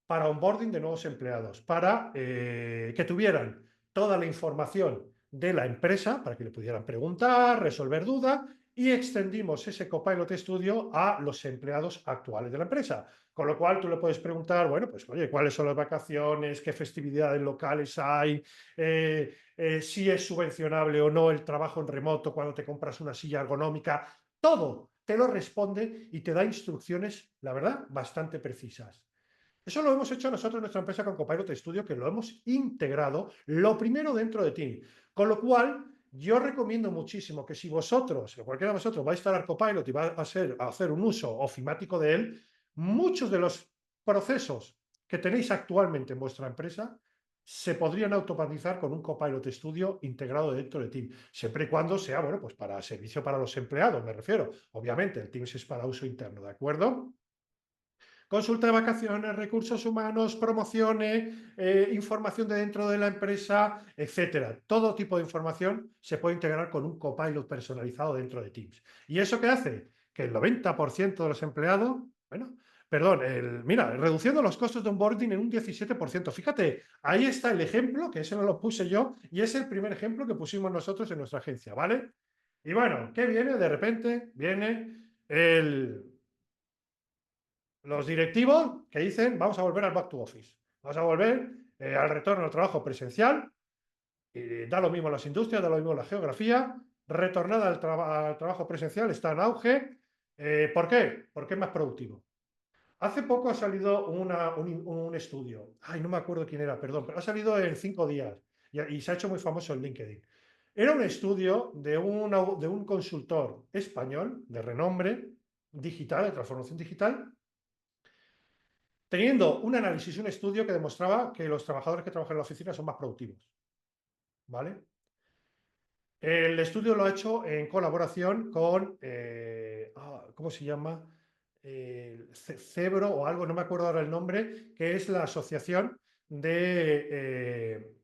Speaker 2: Para onboarding de nuevos empleados, para que tuvieran toda la información de la empresa, para que le pudieran preguntar, resolver dudas, y extendimos ese Copilot Studio a los empleados actuales de la empresa. Con lo cual tú le puedes preguntar, bueno, pues oye, ¿cuáles son las vacaciones? ¿Qué festividades locales hay? Si es subvencionable o no el trabajo en remoto cuando te compras una silla ergonómica. Todo te lo responde y te da instrucciones, la verdad, bastante precisas. Eso lo hemos hecho nosotros en nuestra empresa con Copilot Studio, que lo hemos integrado lo primero dentro de Team. Con lo cual, yo recomiendo muchísimo que si vosotros, o cualquiera de vosotros, va a instalar Copilot y va a hacer un uso ofimático de él, muchos de los procesos que tenéis actualmente en vuestra empresa se podrían automatizar con un Copilot Studio integrado dentro de Team, siempre y cuando sea, bueno, pues para servicio para los empleados, me refiero. Obviamente, el Teams es para uso interno, ¿de acuerdo? Consulta de vacaciones, recursos humanos, promociones, información de dentro de la empresa, etcétera. Todo tipo de información se puede integrar con un Copilot personalizado dentro de Teams. ¿Y eso qué hace? Que el 90% de los empleados, bueno, perdón, mira, reduciendo los costos de onboarding en un 17%. Fíjate, ahí está el ejemplo, que ese no lo puse yo, y es el primer ejemplo que pusimos nosotros en nuestra agencia, ¿vale? Y bueno, ¿qué viene? De repente viene los directivos que dicen vamos a volver al back to office, vamos a volver al retorno al trabajo presencial, da lo mismo las industrias, da lo mismo la geografía, retornada al trabajo presencial está en auge. ¿Por qué? Porque es más productivo. Hace poco ha salido un estudio, ay, no me acuerdo quién era, perdón, pero ha salido en 5 días y se ha hecho muy famoso en LinkedIn. Era un estudio de un consultor español de renombre digital, de transformación digital, teniendo un análisis, un estudio que demostraba que los trabajadores que trabajan en la oficina son más productivos. ¿Vale? El estudio lo ha hecho en colaboración con, ¿cómo se llama? Cebro o algo, no me acuerdo ahora el nombre, que es la asociación de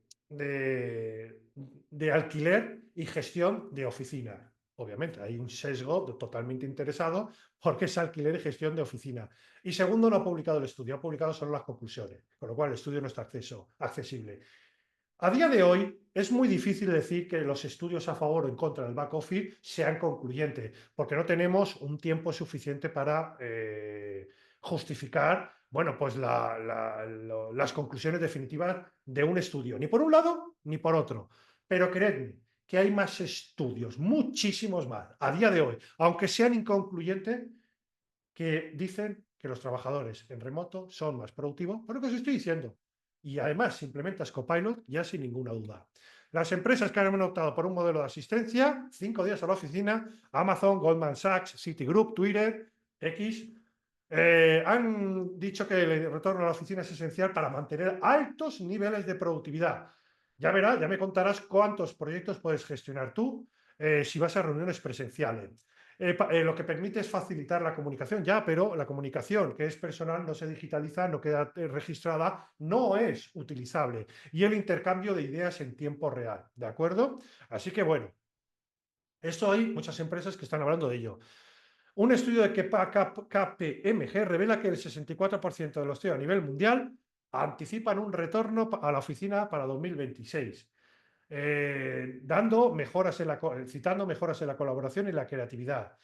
Speaker 2: alquiler y gestión de oficina. Obviamente, hay un sesgo totalmente interesado porque es alquiler y gestión de oficina. Y segundo, no ha publicado el estudio, ha publicado solo las conclusiones, con lo cual el estudio no está accesible. A día de hoy es muy difícil decir que los estudios a favor o en contra del back office sean concluyentes, porque no tenemos un tiempo suficiente para justificar, bueno, pues las conclusiones definitivas de un estudio, ni por un lado ni por otro. Pero creedme que hay más estudios, muchísimos más, a día de hoy, aunque sean inconcluyentes, que dicen que los trabajadores en remoto son más productivos, por lo que os estoy diciendo. Y además, si implementas Copilot, ya sin ninguna duda. Las empresas que han optado por un modelo de asistencia, 5 días a la oficina, Amazon, Goldman Sachs, Citigroup, Twitter, X, han dicho que el retorno a la oficina es esencial para mantener altos niveles de productividad. Ya verás, ya me contarás cuántos proyectos puedes gestionar tú si vas a reuniones presenciales. Lo que permite es facilitar la comunicación, ya, pero la comunicación que es personal no se digitaliza, no queda registrada, no es utilizable. Y el intercambio de ideas en tiempo real, ¿de acuerdo? Así que bueno, esto hay muchas empresas que están hablando de ello. Un estudio de KPMG revela que el 64% de los CEO a nivel mundial anticipan un retorno a la oficina para 2026. Citando mejoras en la colaboración y la creatividad.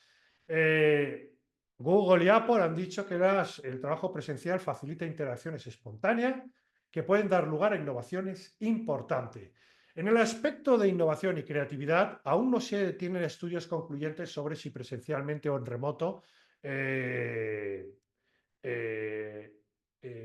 Speaker 2: Google y Apple han dicho que el trabajo presencial facilita interacciones espontáneas que pueden dar lugar a innovaciones importantes. En el aspecto de innovación y creatividad, aún no se tienen estudios concluyentes sobre si presencialmente o en remoto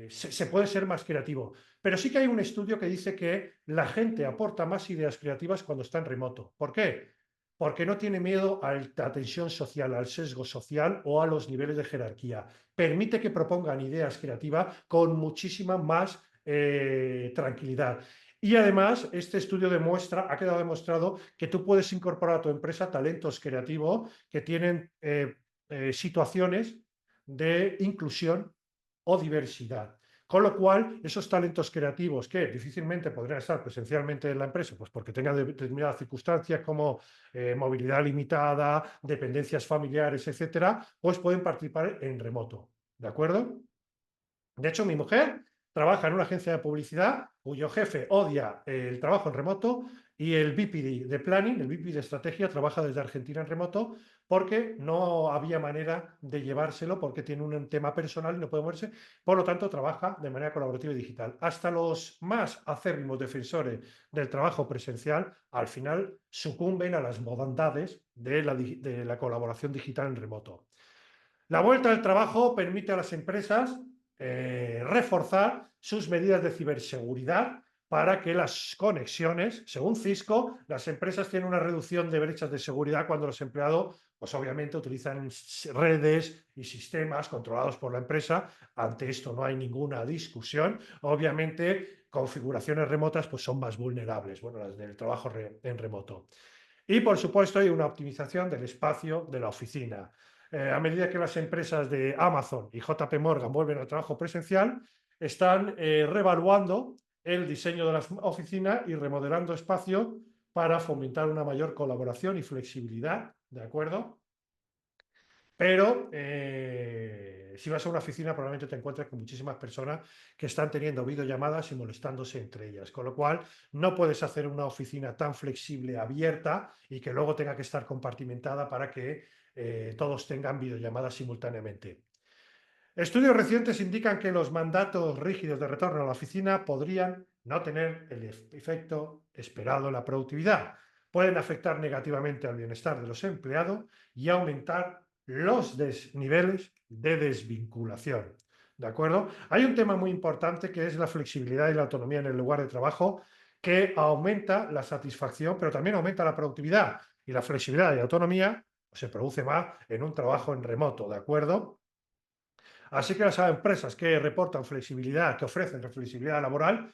Speaker 2: se puede ser más creativo. Pero sí que hay un estudio que dice que la gente aporta más ideas creativas cuando está en remoto. ¿Por qué? Porque no tiene miedo a la tensión social, al sesgo social o a los niveles de jerarquía. Permite que propongan ideas creativas con muchísima más tranquilidad. Y además, este estudio ha quedado demostrado que tú puedes incorporar a tu empresa talentos creativos que tienen situaciones de inclusión o diversidad. Con lo cual, esos talentos creativos que difícilmente podrían estar presencialmente en la empresa, pues porque tengan determinadas circunstancias como movilidad limitada, dependencias familiares, etcétera, pues pueden participar en remoto. ¿De acuerdo? De hecho, mi mujer trabaja en una agencia de publicidad cuyo jefe odia el trabajo en remoto y el VP de Planning, el VP de Estrategia, trabaja desde Argentina en remoto porque no había manera de llevárselo porque tiene un tema personal y no puede moverse. Por lo tanto, trabaja de manera colaborativa y digital. Hasta los más acérrimos defensores del trabajo presencial, al final sucumben a las modalidades de la colaboración digital en remoto. La vuelta al trabajo permite a las empresas reforzar sus medidas de ciberseguridad para que las conexiones, según Cisco, las empresas tienen una reducción de brechas de seguridad cuando los empleados, pues obviamente utilizan redes y sistemas controlados por la empresa. Ante esto no hay ninguna discusión. Obviamente, configuraciones remotas pues son más vulnerables, bueno, las del trabajo en remoto. Y, por supuesto, hay una optimización del espacio de la oficina. A medida que las empresas de Amazon y JP Morgan vuelven al trabajo presencial, están revaluando el diseño de la oficina y remodelando espacio para fomentar una mayor colaboración y flexibilidad, ¿de acuerdo? Pero si vas a una oficina probablemente te encuentres con muchísimas personas que están teniendo videollamadas y molestándose entre ellas, con lo cual no puedes hacer una oficina tan flexible, abierta y que luego tenga que estar compartimentada para que todos tengan videollamadas simultáneamente. Estudios recientes indican que los mandatos rígidos de retorno a la oficina podrían no tener el efecto esperado en la productividad. Pueden afectar negativamente al bienestar de los empleados y aumentar los niveles de desvinculación. ¿De acuerdo? Hay un tema muy importante que es la flexibilidad y la autonomía en el lugar de trabajo que aumenta la satisfacción, pero también aumenta la productividad. Y la flexibilidad y autonomía se produce más en un trabajo en remoto, ¿de acuerdo? Así que las empresas que reportan flexibilidad, que ofrecen flexibilidad laboral,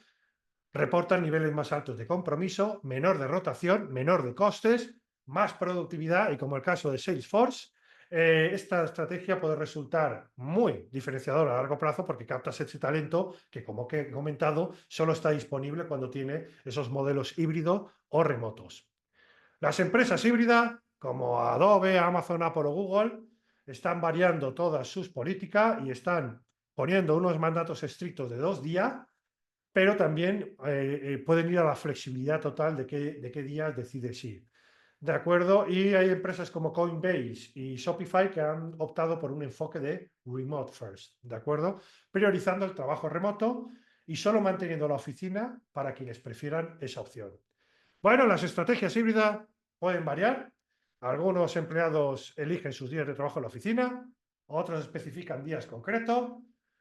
Speaker 2: reportan niveles más altos de compromiso, menor de rotación, menor de costes, más productividad y, como el caso de Salesforce, esta estrategia puede resultar muy diferenciadora a largo plazo porque captas ese talento que, como he comentado, solo está disponible cuando tiene esos modelos híbridos o remotos. Las empresas híbridas, como Adobe, Amazon, Apple o Google, están variando todas sus políticas y están poniendo unos mandatos estrictos de 2 días, pero también pueden ir a la flexibilidad total de qué días decides ir. ¿De acuerdo? Y hay empresas como Coinbase y Shopify que han optado por un enfoque de remote first, ¿de acuerdo? Priorizando el trabajo remoto y solo manteniendo la oficina para quienes prefieran esa opción. Bueno, las estrategias híbridas pueden variar. Algunos empleados eligen sus días de trabajo en la oficina, otros especifican días concretos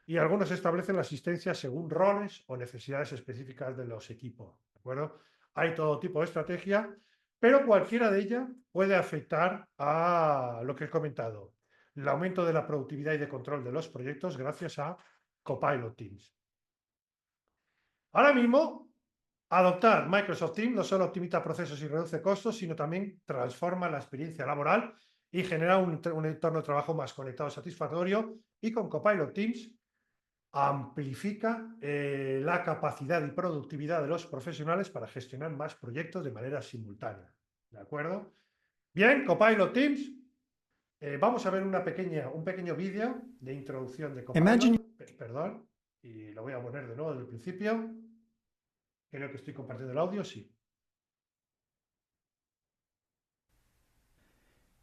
Speaker 2: y algunos establecen la asistencia según roles o necesidades específicas de los equipos. ¿De acuerdo? Hay todo tipo de estrategia, pero cualquiera de ellas puede afectar a lo que he comentado, el aumento de la productividad y de control de los proyectos gracias a Copilot Teams. Ahora mismo, adoptar Microsoft Teams no solo optimiza procesos y reduce costos, sino también transforma la experiencia laboral y genera un entorno de trabajo más conectado y satisfactorio. Y con Copilot Teams amplifica la capacidad y productividad de los profesionales para gestionar más proyectos de manera simultánea. ¿De acuerdo? Bien, Copilot Teams. Vamos a ver un pequeño vídeo de introducción de Copilot. Perdón, y lo voy a poner de nuevo desde el principio. Creo que estoy compartiendo el audio, sí.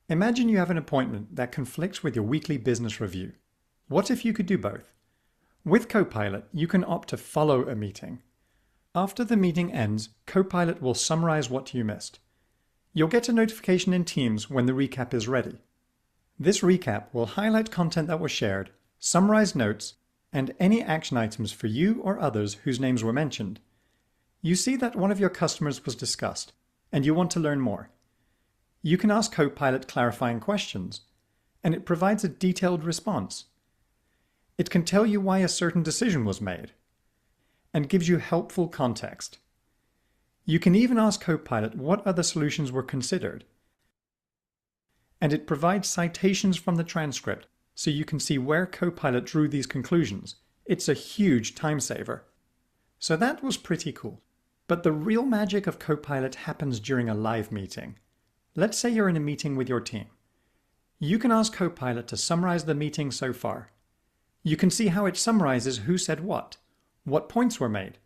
Speaker 3: Imagine you have an appointment that conflicts with your weekly business review. What if you could do both? With Copilot, you can opt to follow a meeting. After the meeting ends, Copilot will summarize what you missed. You'll get a notification in Teams when the recap is ready. This recap will highlight content that was shared, summarize notes, and any action items for you or others whose names were mentioned. You see that one of your customers was discussed, and you want to learn more. You can ask Copilot clarifying questions, and it provides a detailed response. It can tell you why a certain decision was made, and gives you helpful context. You can even ask Copilot what other solutions were considered, and it provides citations from the transcript so you can see where Copilot drew these conclusions. It's a huge time saver. So that was pretty cool. But the real magic of Copilot happens during a live meeting. Let's say you're in a meeting with your team. You can ask Copilot to summarize the meeting so far. You can see how it summarizes who said what points were made,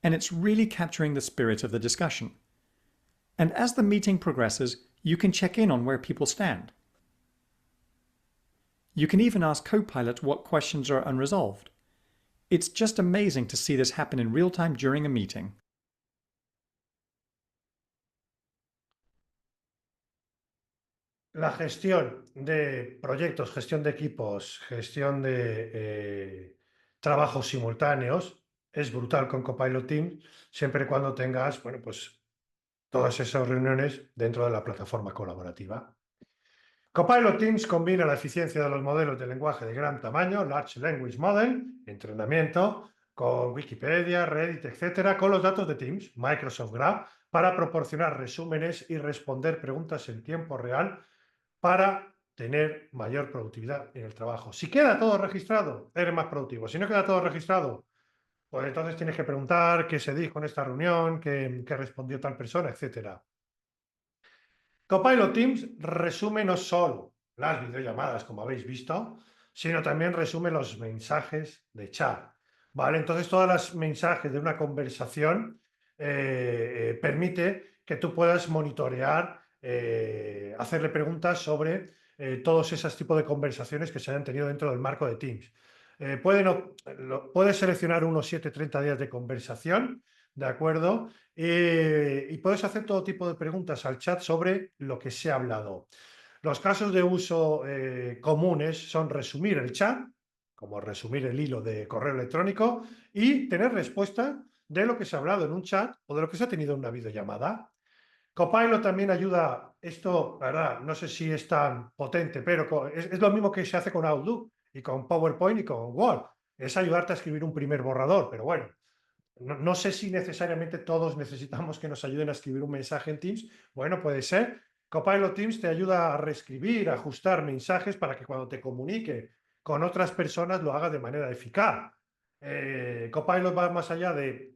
Speaker 3: and it's really capturing the spirit of the discussion. And as the meeting progresses, you can check in on where people stand. You can even ask Copilot what questions are unresolved. It's just amazing to see this happen in real time during a meeting.
Speaker 2: La gestión de proyectos, gestión de equipos, gestión de trabajos simultáneos es brutal con Copilot Teams, siempre y cuando tengas, bueno, pues todas esas reuniones dentro de la plataforma colaborativa. Copilot Teams combina la eficiencia de los modelos de lenguaje de gran tamaño, Large Language Model, entrenamiento, con Wikipedia, Reddit, etcétera, con los datos de Teams, Microsoft Graph, para proporcionar resúmenes y responder preguntas en tiempo real para tener mayor productividad en el trabajo. Si queda todo registrado, eres más productivo. Si no queda todo registrado, pues entonces tienes que preguntar qué se dijo en esta reunión, qué respondió tal persona, etcétera. Copilot Teams resume no solo las videollamadas, como habéis visto, sino también resume los mensajes de chat. ¿Vale? Entonces, todos los mensajes de una conversación permite que tú puedas monitorear, hacerle preguntas sobre todos esos tipos de conversaciones que se hayan tenido dentro del marco de Teams. Puedes seleccionar unos 7-30 días de conversación, ¿de acuerdo? Y puedes hacer todo tipo de preguntas al chat sobre lo que se ha hablado. Los casos de uso comunes son resumir el chat, como resumir el hilo de correo electrónico, y tener respuesta de lo que se ha hablado en un chat o de lo que se ha tenido en una videollamada. Copilot también ayuda, esto, la verdad, no sé si es tan potente, pero es lo mismo que se hace con Outlook y con PowerPoint y con Word. Es ayudarte a escribir un primer borrador, pero bueno, no sé si necesariamente todos necesitamos que nos ayuden a escribir un mensaje en Teams. Bueno, puede ser. Copilot Teams te ayuda a reescribir, a ajustar mensajes para que cuando te comunique con otras personas lo haga de manera eficaz. Copilot va más allá de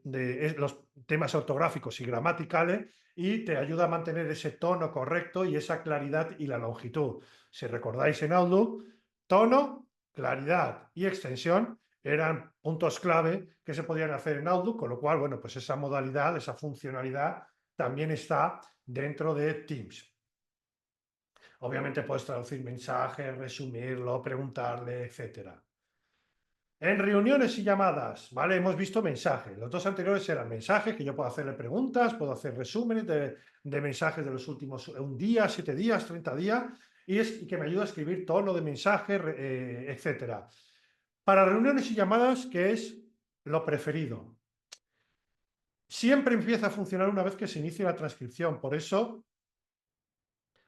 Speaker 2: los temas ortográficos y gramaticales y te ayuda a mantener ese tono correcto y esa claridad y la longitud. Si recordáis en Outlook, tono, claridad y extensión eran puntos clave que se podían hacer en Outlook, con lo cual, bueno, pues esa modalidad, esa funcionalidad también está dentro de Teams. Obviamente puedes traducir mensajes, resumirlo, preguntarle, etcétera. En reuniones y llamadas, ¿vale? Hemos visto mensajes. Los dos anteriores eran mensajes, que yo puedo hacerle preguntas, puedo hacer resúmenes de mensajes de los últimos un día, 7 días, 30 días, y que me ayuda a escribir tono de mensaje, etcétera. Para reuniones y llamadas, que es lo preferido. Siempre empieza a funcionar una vez que se inicia la transcripción. Por eso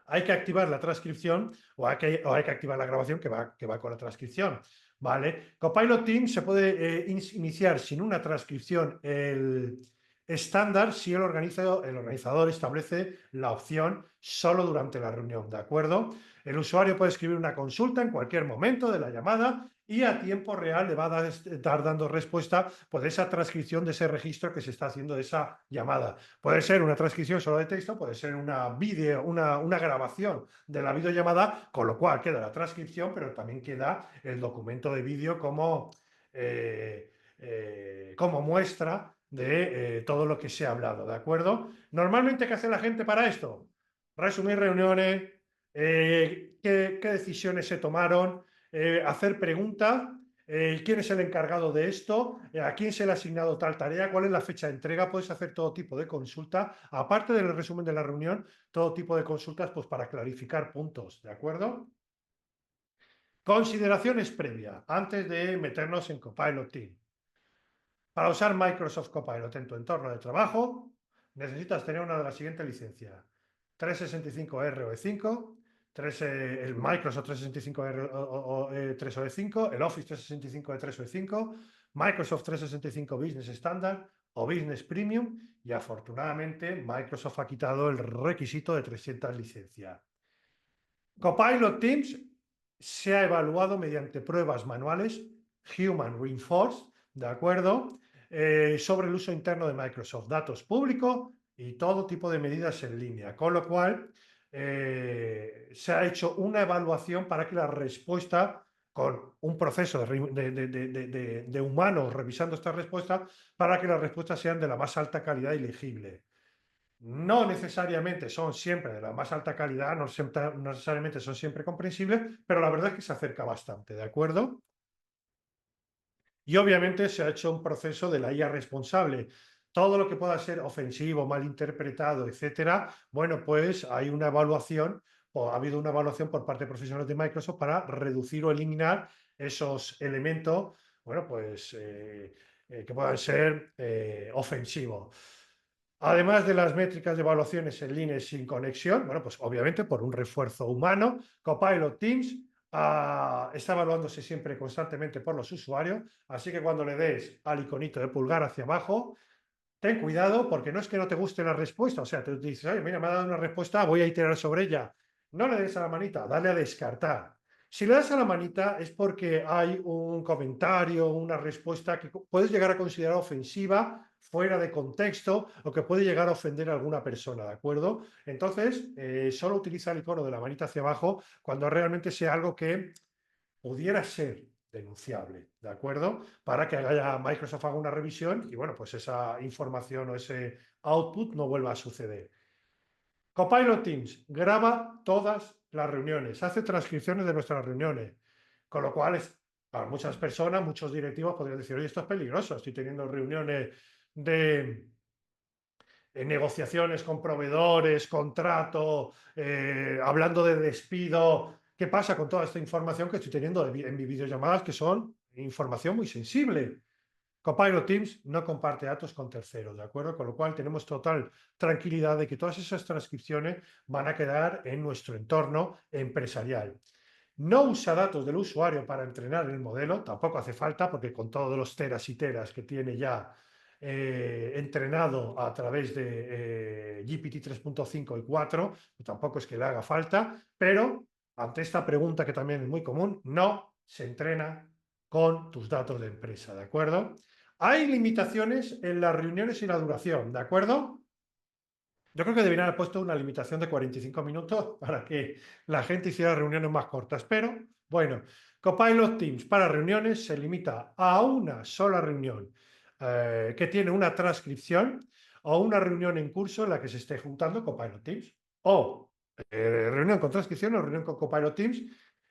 Speaker 2: hay que activar la transcripción o hay que activar la grabación que va con la transcripción. ¿Vale? Copilot Teams se puede iniciar sin una transcripción estándar si el organizador establece la opción solo durante la reunión, ¿de acuerdo? El usuario puede escribir una consulta en cualquier momento de la llamada y a tiempo real le va a estar dando respuesta por esa transcripción de ese registro que se está haciendo de esa llamada. Puede ser una transcripción solo de texto, puede ser una grabación de la videollamada, con lo cual queda la transcripción, pero también queda el documento de vídeo como muestra de todo lo que se ha hablado, ¿de acuerdo? Normalmente, ¿qué hace la gente para esto? Resumir reuniones, qué decisiones se tomaron, hacer preguntas quién es el encargado de esto, a quién se le ha asignado tal tarea, cuál es la fecha de entrega. Puedes hacer todo tipo de consulta, aparte del resumen de la reunión, todo tipo de consultas pues, para clarificar puntos, ¿de acuerdo? Consideraciones previas, antes de meternos en Copilot Team. Para usar Microsoft Copilot en tu entorno de trabajo, necesitas tener una de las siguientes licencias: 365R OE5, el Microsoft 365R 3OE5, el Office 365 de 3OE5, Microsoft 365 Business Standard o Business Premium, y afortunadamente Microsoft ha quitado el requisito de 300 licencias. Copilot Teams se ha evaluado mediante pruebas manuales, Human Reinforced, ¿de acuerdo? Sobre el uso interno de Microsoft, datos públicos y todo tipo de medidas en línea, con lo cual se ha hecho una evaluación para que la respuesta, con un proceso de humanos revisando esta respuesta, para que las respuestas sean de la más alta calidad y legible. No necesariamente son siempre de la más alta calidad, no necesariamente son siempre comprensibles, pero la verdad es que se acerca bastante, ¿de acuerdo? Y obviamente se ha hecho un proceso de la IA responsable. Todo lo que pueda ser ofensivo, mal interpretado, etcétera, bueno, pues hay una evaluación, o ha habido una evaluación por parte de profesionales de Microsoft para reducir o eliminar esos elementos, bueno, pues que puedan ser ofensivos. Además de las métricas de evaluaciones en línea y sin conexión, bueno, pues obviamente por un refuerzo humano, Copilot Teams está evaluándose siempre constantemente por los usuarios, así que cuando le des al iconito de pulgar hacia abajo, ten cuidado, porque no es que no te guste la respuesta, o sea, te dices, oye, mira, me ha dado una respuesta, voy a iterar sobre ella. No le des a la manita, dale a descartar. Si le das a la manita es porque hay un comentario, una respuesta que puedes llegar a considerar ofensiva, fuera de contexto, o que puede llegar a ofender a alguna persona, ¿de acuerdo? Entonces, solo utiliza el icono de la manita hacia abajo cuando realmente sea algo que pudiera ser denunciable, ¿de acuerdo? Para que Microsoft haga una revisión y, bueno, pues esa información o ese output no vuelva a suceder. Copilot Teams graba todas las reuniones, hace transcripciones de nuestras reuniones, con lo cual para muchas personas, muchos directivos podrían decir, oye, esto es peligroso, estoy teniendo reuniones de negociaciones con proveedores, contrato, hablando de despido. ¿Qué pasa con toda esta información que estoy teniendo en mis videollamadas, que son información muy sensible? Copilot Teams no comparte datos con terceros, ¿de acuerdo? Con lo cual tenemos total tranquilidad de que todas esas transcripciones van a quedar en nuestro entorno empresarial. No usa datos del usuario para entrenar el modelo, tampoco hace falta, porque con todos los teras y teras que tiene ya entrenado a través de GPT 3.5 y 4, pues tampoco es que le haga falta, pero ante esta pregunta que también es muy común, no se entrena con tus datos de empresa, ¿de acuerdo? Hay limitaciones en las reuniones y la duración, ¿de acuerdo? Yo creo que deberían haber puesto una limitación de 45 minutos para que la gente hiciera reuniones más cortas, pero bueno, Copilot Teams para reuniones se limita a una sola reunión que tiene una transcripción, o una reunión en curso en la que se esté juntando Copilot Teams, o reunión con transcripción o reunión con Copilot Teams,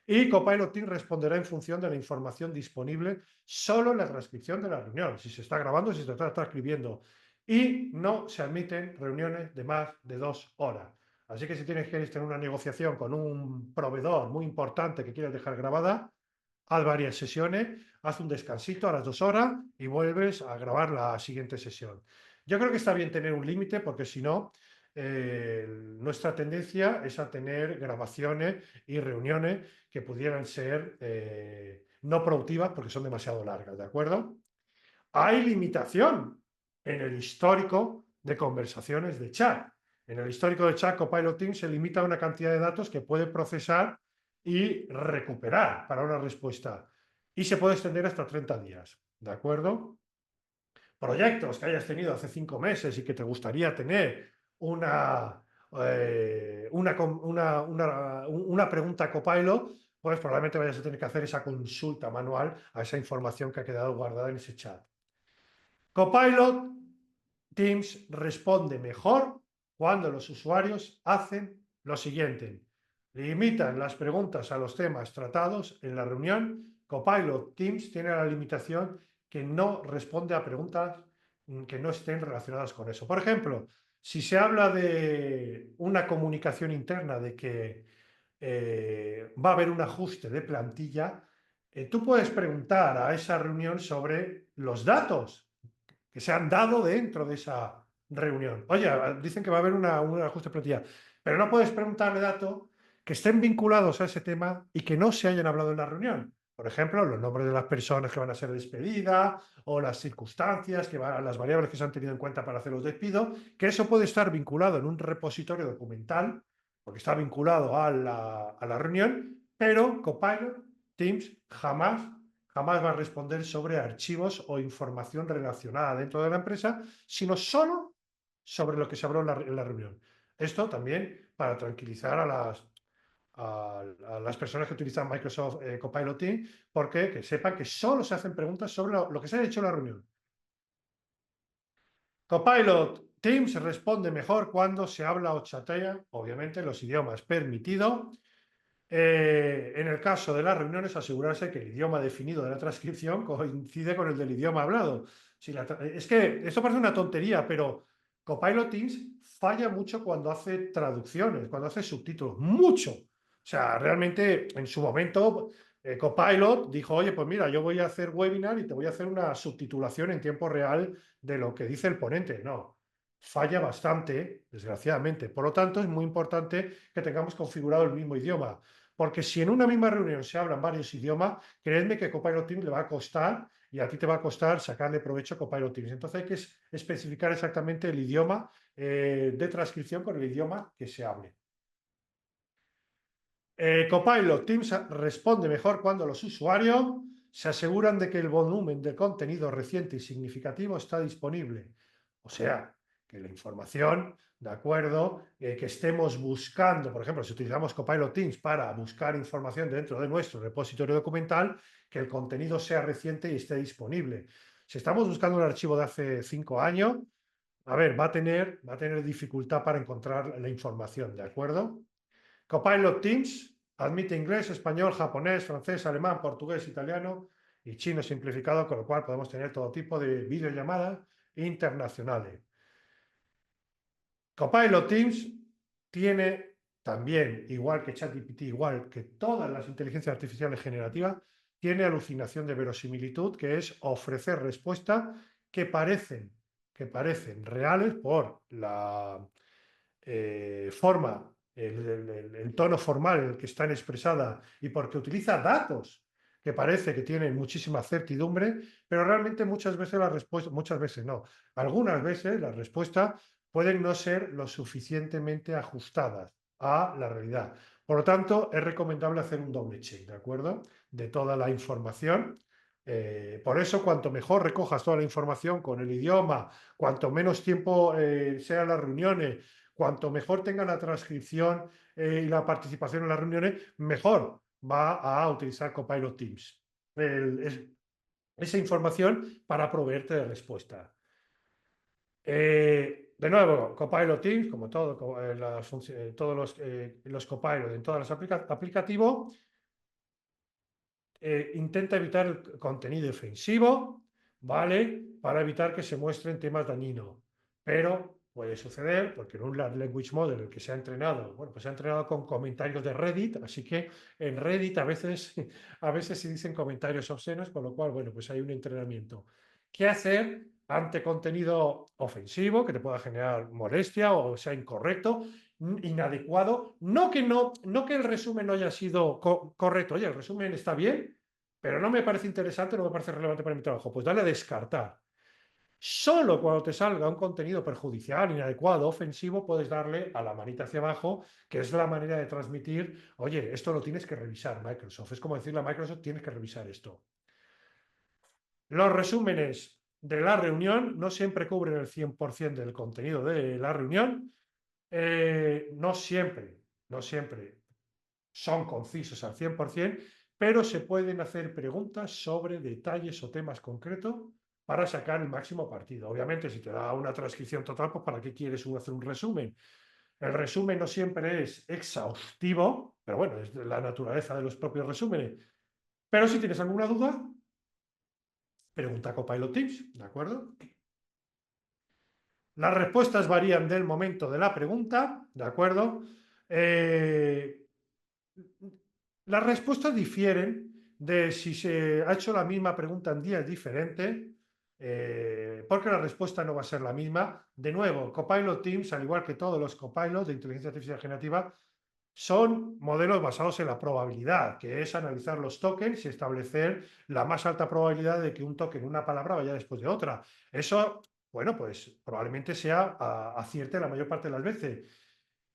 Speaker 2: y Copilot Teams responderá en función de la información disponible solo en la transcripción de la reunión, si se está grabando, si se está transcribiendo. Y no se admiten reuniones de más de 2 horas. Así que si tienes que tener una negociación con un proveedor muy importante que quieres dejar grabada, haz varias sesiones, haz un descansito a las 2 horas y vuelves a grabar la siguiente sesión. Yo creo que está bien tener un límite, porque si no, nuestra tendencia es a tener grabaciones y reuniones que pudieran ser no productivas porque son demasiado largas, ¿de acuerdo? Hay limitación en el histórico de conversaciones de chat. En el histórico de chat, Copilot Teams se limita a una cantidad de datos que puede procesar y recuperar para una respuesta. Y se puede extender hasta 30 días, ¿de acuerdo? Proyectos que hayas tenido hace 5 meses y que te gustaría tener una pregunta Copilot, pues probablemente vayas a tener que hacer esa consulta manual a esa información que ha quedado guardada en ese chat. Copilot Teams responde mejor cuando los usuarios hacen lo siguiente: limitan las preguntas a los temas tratados en la reunión Copilot Teams tiene la limitación que no responde a preguntas que no estén relacionadas con eso. Por ejemplo, si se habla de una comunicación interna de que va a haber un ajuste de plantilla, tú puedes preguntar a esa reunión sobre los datos que se han dado dentro de esa reunión. Oye, dicen que va a haber un ajuste de plantilla, pero no puedes preguntarle datos que estén vinculados a ese tema y que no se hayan hablado en la reunión. Por ejemplo, los nombres de las personas que van a ser despedidas o las circunstancias, las variables que se han tenido en cuenta para hacer los despidos, que eso puede estar vinculado en un repositorio documental, porque está vinculado a la reunión, pero Copilot, Teams, jamás va a responder sobre archivos o información relacionada dentro de la empresa, sino solo sobre lo que se habló en la reunión. Esto también para tranquilizar a las personas que utilizan Microsoft Copilot Team, porque que sepan que solo se hacen preguntas sobre lo que se ha hecho en la reunión. Copilot Teams responde mejor cuando se habla o chatea, obviamente, los idiomas permitidos. En el caso de las reuniones, asegurarse que el idioma definido de la transcripción coincide con el del idioma hablado. Es que esto parece una tontería, pero Copilot Teams falla mucho cuando hace traducciones, cuando hace subtítulos. ¡Mucho! O sea, realmente en su momento Copilot dijo, oye, pues mira, yo voy a hacer webinar y te voy a hacer una subtitulación en tiempo real de lo que dice el ponente. No, falla bastante, desgraciadamente. Por lo tanto, es muy importante que tengamos configurado el mismo idioma. Porque si en una misma reunión se hablan varios idiomas, creedme que Copilot Teams le va a costar y a ti te va a costar sacarle provecho a Copilot Teams. Entonces hay que especificar exactamente el idioma de transcripción con el idioma que se hable. Copilot Teams responde mejor cuando los usuarios se aseguran de que el volumen de contenido reciente y significativo está disponible. O sea, que la información, de acuerdo, que estemos buscando, por ejemplo, si utilizamos Copilot Teams para buscar información dentro de nuestro repositorio documental, que el contenido sea reciente y esté disponible. Si estamos buscando un archivo de hace 5 años, a ver, va a tener dificultad para encontrar la información, ¿de acuerdo? Copilot Teams admite inglés, español, japonés, francés, alemán, portugués, italiano y chino simplificado, con lo cual podemos tener todo tipo de videollamadas internacionales. Copilot Teams tiene también, igual que ChatGPT, igual que todas las inteligencias artificiales generativas, tiene alucinación de verosimilitud, que es ofrecer respuestas que parecen reales por la forma, el tono formal en el que están expresadas y porque utiliza datos que parece que tienen muchísima certidumbre, pero realmente muchas veces las respuestas, muchas veces no, algunas veces las respuestas pueden no ser lo suficientemente ajustadas a la realidad. Por lo tanto, es recomendable hacer un doble check, ¿de acuerdo? De toda la información. Por eso, cuanto mejor recojas toda la información con el idioma, cuanto menos tiempo sean las reuniones, cuanto mejor tenga la transcripción y la participación en las reuniones, mejor va a utilizar Copilot Teams. Esa información para proveerte de respuesta. De nuevo, Copilot Teams, como todos los Copilot en todos los aplicativos, intenta evitar el contenido ofensivo, ¿vale? Para evitar que se muestren temas dañinos. Pero puede suceder, porque en un Large Language Model el que se ha entrenado, bueno, pues se ha entrenado con comentarios de Reddit, así que en Reddit a veces se dicen comentarios obscenos, con lo cual, bueno, pues hay un entrenamiento. ¿Qué hacer ante contenido ofensivo que te pueda generar molestia o sea incorrecto, inadecuado? No que el resumen no haya sido correcto. Oye, el resumen está bien, pero no me parece interesante, no me parece relevante para mi trabajo. Pues dale a descartar. Solo cuando te salga un contenido perjudicial, inadecuado, ofensivo, puedes darle a la manita hacia abajo, que es la manera de transmitir, oye, esto lo tienes que revisar, Microsoft. Es como decirle a Microsoft, tienes que revisar esto. Los resúmenes de la reunión no siempre cubren el 100% del contenido de la reunión. No siempre son concisos al 100%, pero se pueden hacer preguntas sobre detalles o temas concretos para sacar el máximo partido. Obviamente, si te da una transcripción total, pues ¿para qué quieres hacer un resumen? El resumen no siempre es exhaustivo, pero bueno, es la naturaleza de los propios resúmenes. Pero si tienes alguna duda, pregunta a Copilot Teams, ¿de acuerdo? Las respuestas varían del momento de la pregunta, ¿de acuerdo? Las respuestas difieren de si se ha hecho la misma pregunta en días diferentes, porque la respuesta no va a ser la misma. De nuevo, Copilot Teams, al igual que todos los copilots de inteligencia artificial generativa, son modelos basados en la probabilidad, que es analizar los tokens y establecer la más alta probabilidad de que un token, una palabra, vaya después de otra. Eso, bueno, pues probablemente acierte la mayor parte de las veces.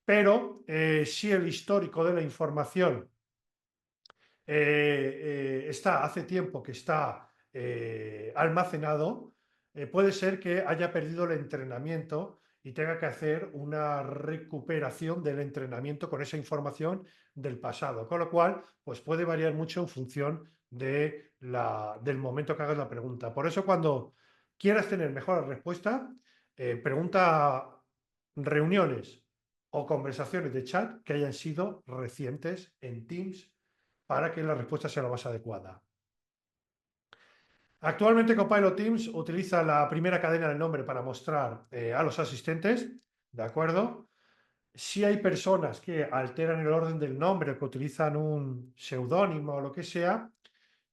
Speaker 2: Pero si el histórico de la información hace tiempo que está almacenado, puede ser que haya perdido el entrenamiento y tenga que hacer una recuperación del entrenamiento con esa información del pasado, con lo cual pues puede variar mucho en función del momento que hagas la pregunta. Por eso, cuando quieras tener mejor respuesta, pregunta reuniones o conversaciones de chat que hayan sido recientes en Teams para que la respuesta sea la más adecuada. Actualmente Copilot Teams utiliza la primera cadena del nombre para mostrar a los asistentes, ¿de acuerdo? Si hay personas que alteran el orden del nombre o que utilizan un seudónimo o lo que sea,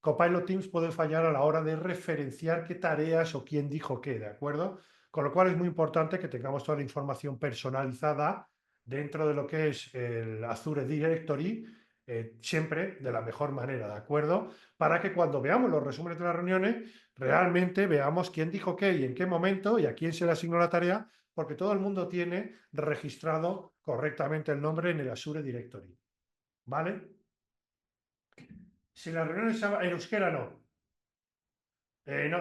Speaker 2: Copilot Teams puede fallar a la hora de referenciar qué tareas o quién dijo qué, ¿de acuerdo? Con lo cual es muy importante que tengamos toda la información personalizada dentro de lo que es el Azure Directory, siempre de la mejor manera, ¿de acuerdo? Para que cuando veamos los resúmenes de las reuniones, realmente veamos quién dijo qué y en qué momento y a quién se le asignó la tarea, porque todo el mundo tiene registrado correctamente el nombre en el Azure Directory, ¿vale? Si las reuniones en euskera no.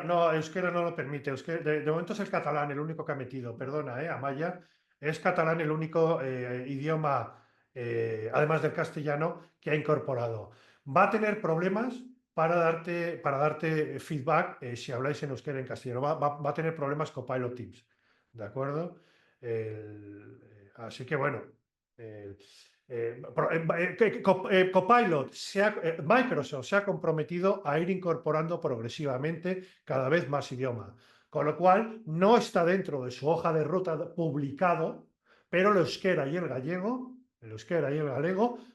Speaker 2: No, euskera no lo permite. De momento es el catalán el único que ha metido. Perdona, Amaya. Es catalán el único idioma, además del castellano, que ha incorporado. Va a tener problemas para darte feedback si habláis en euskera y en castellano. Va a tener problemas Copilot Teams. ¿De acuerdo? Así que bueno. Copilot, Microsoft se ha comprometido a ir incorporando progresivamente cada vez más idiomas, con lo cual no está dentro de su hoja de ruta publicado, pero el euskera y el galego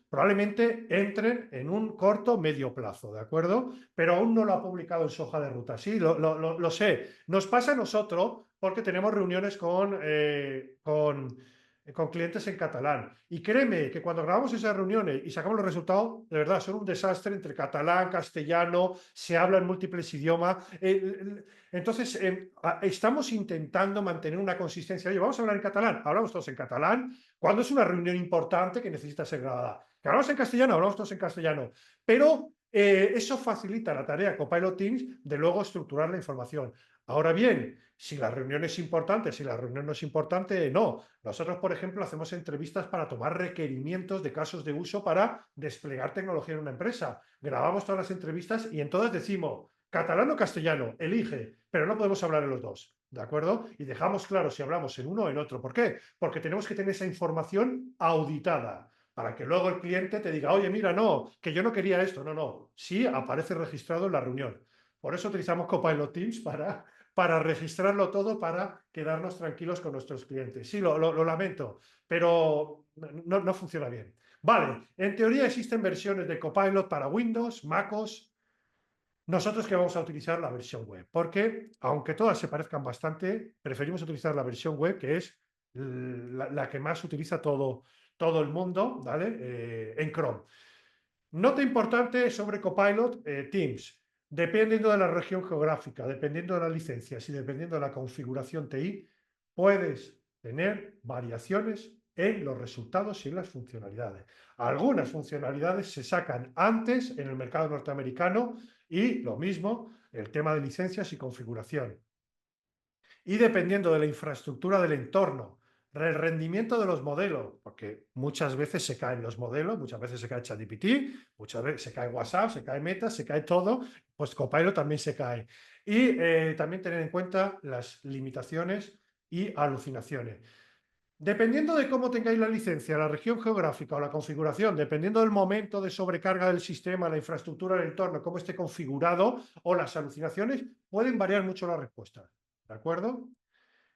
Speaker 2: probablemente entren en un corto medio plazo, ¿de acuerdo? Pero aún no lo ha publicado en su hoja de ruta. Sí, lo sé. Nos pasa a nosotros porque tenemos reuniones con clientes en catalán. Y créeme que cuando grabamos esas reuniones y sacamos los resultados, de verdad, son un desastre entre catalán, castellano, se habla en múltiples idiomas. Entonces, estamos intentando mantener una consistencia. Oye, vamos a hablar en catalán, hablamos todos en catalán. Cuando es una reunión importante que necesita ser grabada. Que hablamos en castellano, hablamos todos en castellano. Pero eso facilita la tarea Copilot Teams de luego estructurar la información. Ahora bien, si la reunión es importante, si la reunión no es importante, no. Nosotros, por ejemplo, hacemos entrevistas para tomar requerimientos de casos de uso para desplegar tecnología en una empresa. Grabamos todas las entrevistas y en todas decimos catalán o castellano, elige, pero no podemos hablar en los dos, ¿de acuerdo? Y dejamos claro si hablamos en uno o en otro. ¿Por qué? Porque tenemos que tener esa información auditada para que luego el cliente te diga, oye, mira, no, que yo no quería esto. No. Sí aparece registrado en la reunión. Por eso utilizamos Copilot Teams para registrarlo todo, para quedarnos tranquilos con nuestros clientes. Sí, lo lamento, pero no funciona bien. Vale, en teoría existen versiones de Copilot para Windows, MacOS. Nosotros que vamos a utilizar la versión web, porque aunque todas se parezcan bastante, preferimos utilizar la versión web, que es la que más utiliza todo el mundo, ¿vale? En Chrome. Nota importante sobre Copilot Teams. Dependiendo de la región geográfica, dependiendo de las licencias y dependiendo de la configuración TI, puedes tener variaciones en los resultados y en las funcionalidades. Algunas funcionalidades se sacan antes en el mercado norteamericano y lo mismo el tema de licencias y configuración. Y dependiendo de la infraestructura del entorno, el rendimiento de los modelos, porque muchas veces se caen los modelos, muchas veces se cae ChatGPT, muchas veces se cae WhatsApp, se cae Meta, se cae todo, pues Copilot también se cae. Y también tener en cuenta las limitaciones y alucinaciones. Dependiendo de cómo tengáis la licencia, la región geográfica o la configuración, dependiendo del momento de sobrecarga del sistema, la infraestructura del entorno, cómo esté configurado o las alucinaciones, pueden variar mucho las respuestas. ¿De acuerdo?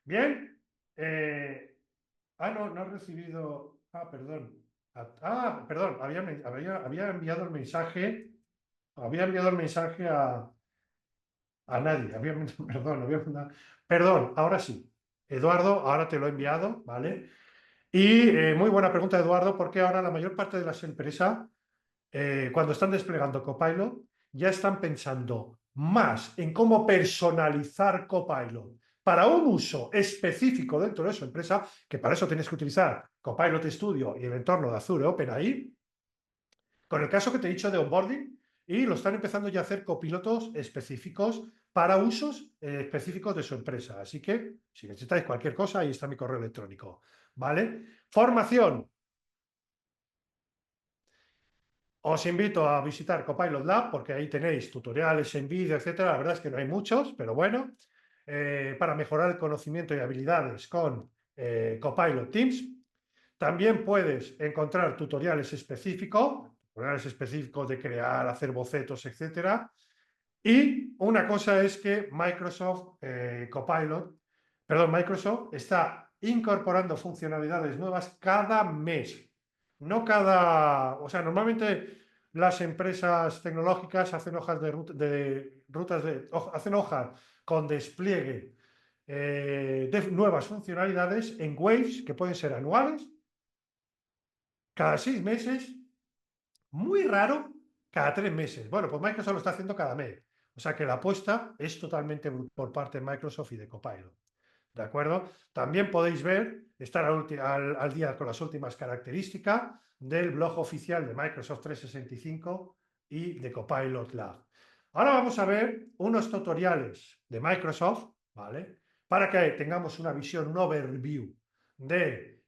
Speaker 2: Bien. No he recibido. Perdón. Perdón, había enviado el mensaje. Había enviado el mensaje a nadie. Perdón, ahora sí. Eduardo, ahora te lo he enviado, ¿vale? Y muy buena pregunta, Eduardo, porque ahora la mayor parte de las empresas, cuando están desplegando Copilot, ya están pensando más en cómo personalizar Copilot para un uso específico dentro de su empresa, que para eso tienes que utilizar Copilot Studio y el entorno de Azure OpenAI, con el caso que te he dicho de onboarding, y lo están empezando ya a hacer copilotos específicos para usos específicos de su empresa. Así que, si necesitáis cualquier cosa, ahí está mi correo electrónico. ¿Vale? Formación. Os invito a visitar Copilot Lab porque ahí tenéis tutoriales en vídeo, etcétera. La verdad es que no hay muchos, pero bueno, para mejorar el conocimiento y habilidades con Copilot Teams. También puedes encontrar tutoriales específicos de crear, hacer bocetos, etcétera. Y una cosa es que Microsoft Microsoft está incorporando funcionalidades nuevas cada mes. No cada, o sea, normalmente las empresas tecnológicas hacen hojas hacen hojas con despliegue de nuevas funcionalidades en waves que pueden ser anuales, cada 6 meses, muy raro, cada 3 meses. Bueno, pues Microsoft lo está haciendo cada mes. O sea que la apuesta es totalmente por parte de Microsoft y de Copilot. ¿De acuerdo? También podéis estar al día con las últimas características del blog oficial de Microsoft 365 y de Copilot Lab. Ahora vamos a ver unos tutoriales de Microsoft, ¿vale? Para que tengamos una visión, un overview de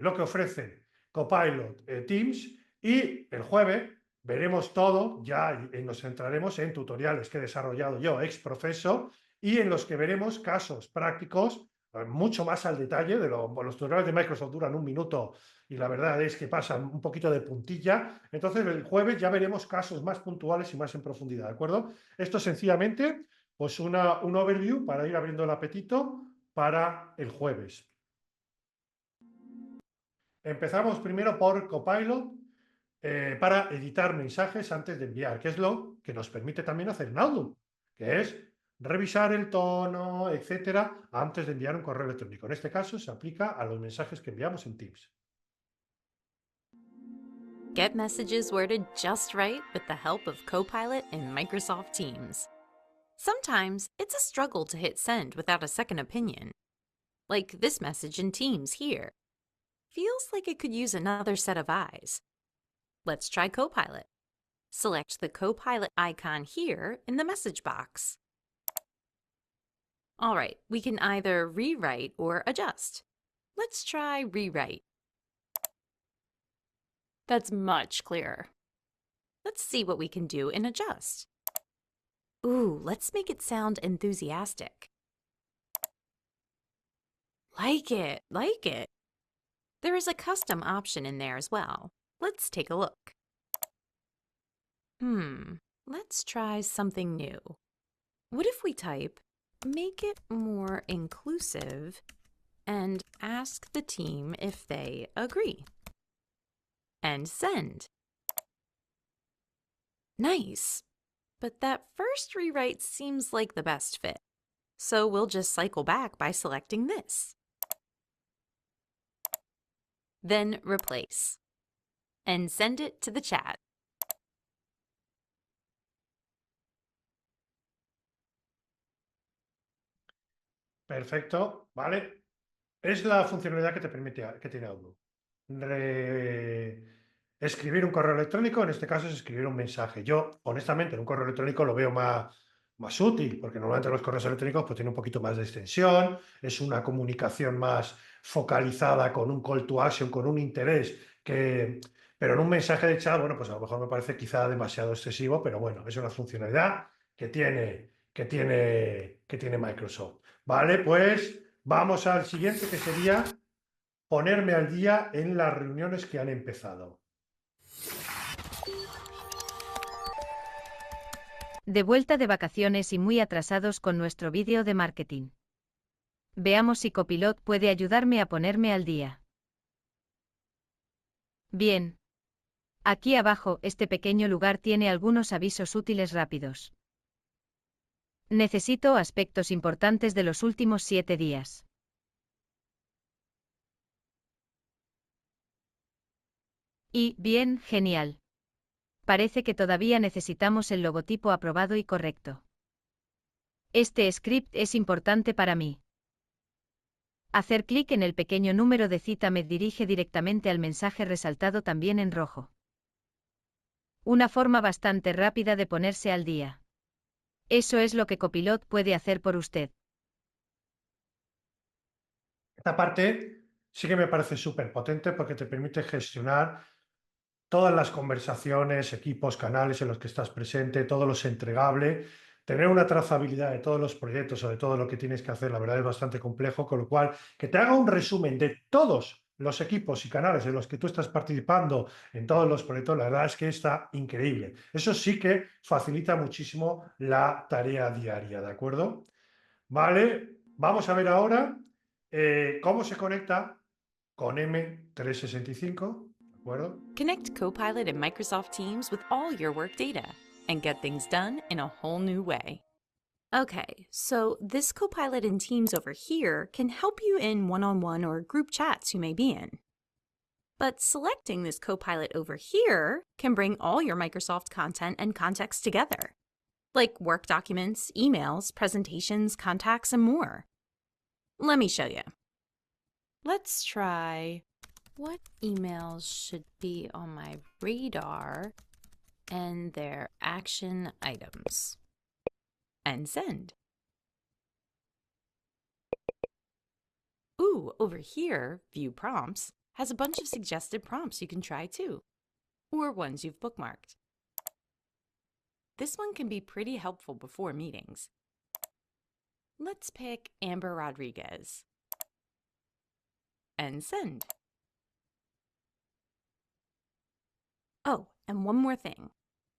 Speaker 2: lo que ofrece Copilot Teams, y el jueves veremos todo, ya nos centraremos en tutoriales que he desarrollado yo ex profeso y en los que veremos casos prácticos mucho más al detalle. Los tutoriales de Microsoft duran 1 minuto y la verdad es que pasan un poquito de puntilla. Entonces el jueves ya veremos casos más puntuales y más en profundidad, ¿de acuerdo? Esto es sencillamente pues un overview para ir abriendo el apetito para el jueves. Empezamos primero por Copilot para editar mensajes antes de enviar, que es lo que nos permite también hacer en Outlook, que es revisar el tono, etcétera, antes de enviar un correo electrónico. En este caso se aplica a los mensajes que enviamos en Teams.
Speaker 4: Get messages worded just right with the help of Copilot in Microsoft Teams. Sometimes it's a struggle to hit send without a second opinion. Like this message in Teams here. Feels like it could use another set of eyes. Let's try Copilot. Select the Copilot icon here in the message box. All right, we can either rewrite or adjust. Let's try rewrite. That's much clearer. Let's see what we can do in adjust. Ooh, let's make it sound enthusiastic. Like it, like it. There is a custom option in there as well. Let's take a look. Let's try something new. What if we type, make it more inclusive, and ask the team if they agree? And send. Nice. But that first rewrite seems like the best fit. So we'll just cycle back by selecting this. Then replace. And send it to the chat.
Speaker 2: Perfecto, ¿vale? Es la funcionalidad que te permite, que tiene Outlook. Escribir un correo electrónico, en este caso es escribir un mensaje. Yo, honestamente, en un correo electrónico lo veo más útil, porque normalmente los correos electrónicos pues tienen un poquito más de extensión, es una comunicación más focalizada con un call to action, con un interés, pero en un mensaje de chat, bueno, pues a lo mejor me parece quizá demasiado excesivo, pero bueno, es una funcionalidad que tiene Microsoft. Vale, pues vamos al siguiente, que sería ponerme al día en las reuniones que han empezado.
Speaker 5: De vuelta de vacaciones y muy atrasados con nuestro vídeo de marketing. Veamos si Copilot puede ayudarme a ponerme al día. Bien. Aquí abajo, este pequeño lugar tiene algunos avisos útiles rápidos. Necesito aspectos importantes de los últimos 7 días. Y, bien, genial. Parece que todavía necesitamos el logotipo aprobado y correcto. Este script es importante para mí. Hacer clic en el pequeño número de cita me dirige directamente al mensaje resaltado también en rojo. Una forma bastante rápida de ponerse al día. Eso es lo que Copilot puede hacer por usted.
Speaker 2: Esta parte sí que me parece súper potente porque te permite gestionar todas las conversaciones, equipos, canales en los que estás presente, todo lo entregable, tener una trazabilidad de todos los proyectos o de todo lo que tienes que hacer, la verdad es bastante complejo, con lo cual que te haga un resumen de todos los equipos y canales en los que tú estás participando en todos los proyectos, la verdad es que está increíble. Eso sí que facilita muchísimo la tarea diaria, ¿de acuerdo? Vale, vamos a ver ahora cómo se conecta con M365, ¿de acuerdo?
Speaker 4: Connect Copilot and Microsoft Teams with all your work data and get things done in a whole new way. Okay, so this Copilot in Teams over here can help you in one-on-one or group chats you may be in. But selecting this Copilot over here can bring all your Microsoft content and context together, like work documents, emails, presentations, contacts, and more. Let me show you. Let's try what emails should be on my radar and their action items. And send. Ooh, over here, View Prompts has a bunch of suggested prompts you can try too, or ones you've bookmarked. This one can be pretty helpful before meetings. Let's pick Amber Rodriguez. And send. Oh, and one more thing.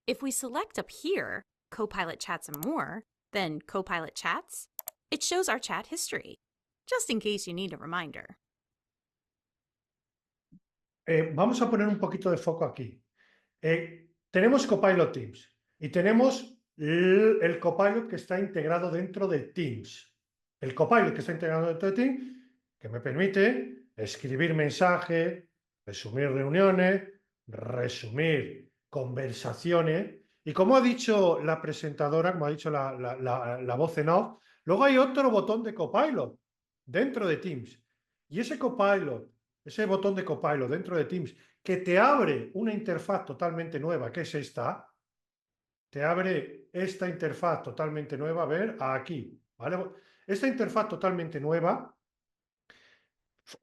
Speaker 4: If we select up here, Copilot Chats and More, then Copilot Chats, it shows our chat history, just in case you need a reminder.
Speaker 2: Vamos a poner un poquito de foco aquí. Tenemos Copilot Teams y tenemos el Copilot que está integrado dentro de Teams. El Copilot que está integrado dentro de Teams, que me permite escribir mensajes, resumir reuniones, resumir conversaciones. Y como ha dicho la presentadora, como ha dicho la voz en off, luego hay otro botón de Copilot dentro de Teams. Y ese Copilot, ese botón de Copilot dentro de Teams, que te abre una interfaz totalmente nueva, que es esta, te abre esta interfaz totalmente nueva, a ver, aquí, ¿vale? Esta interfaz totalmente nueva,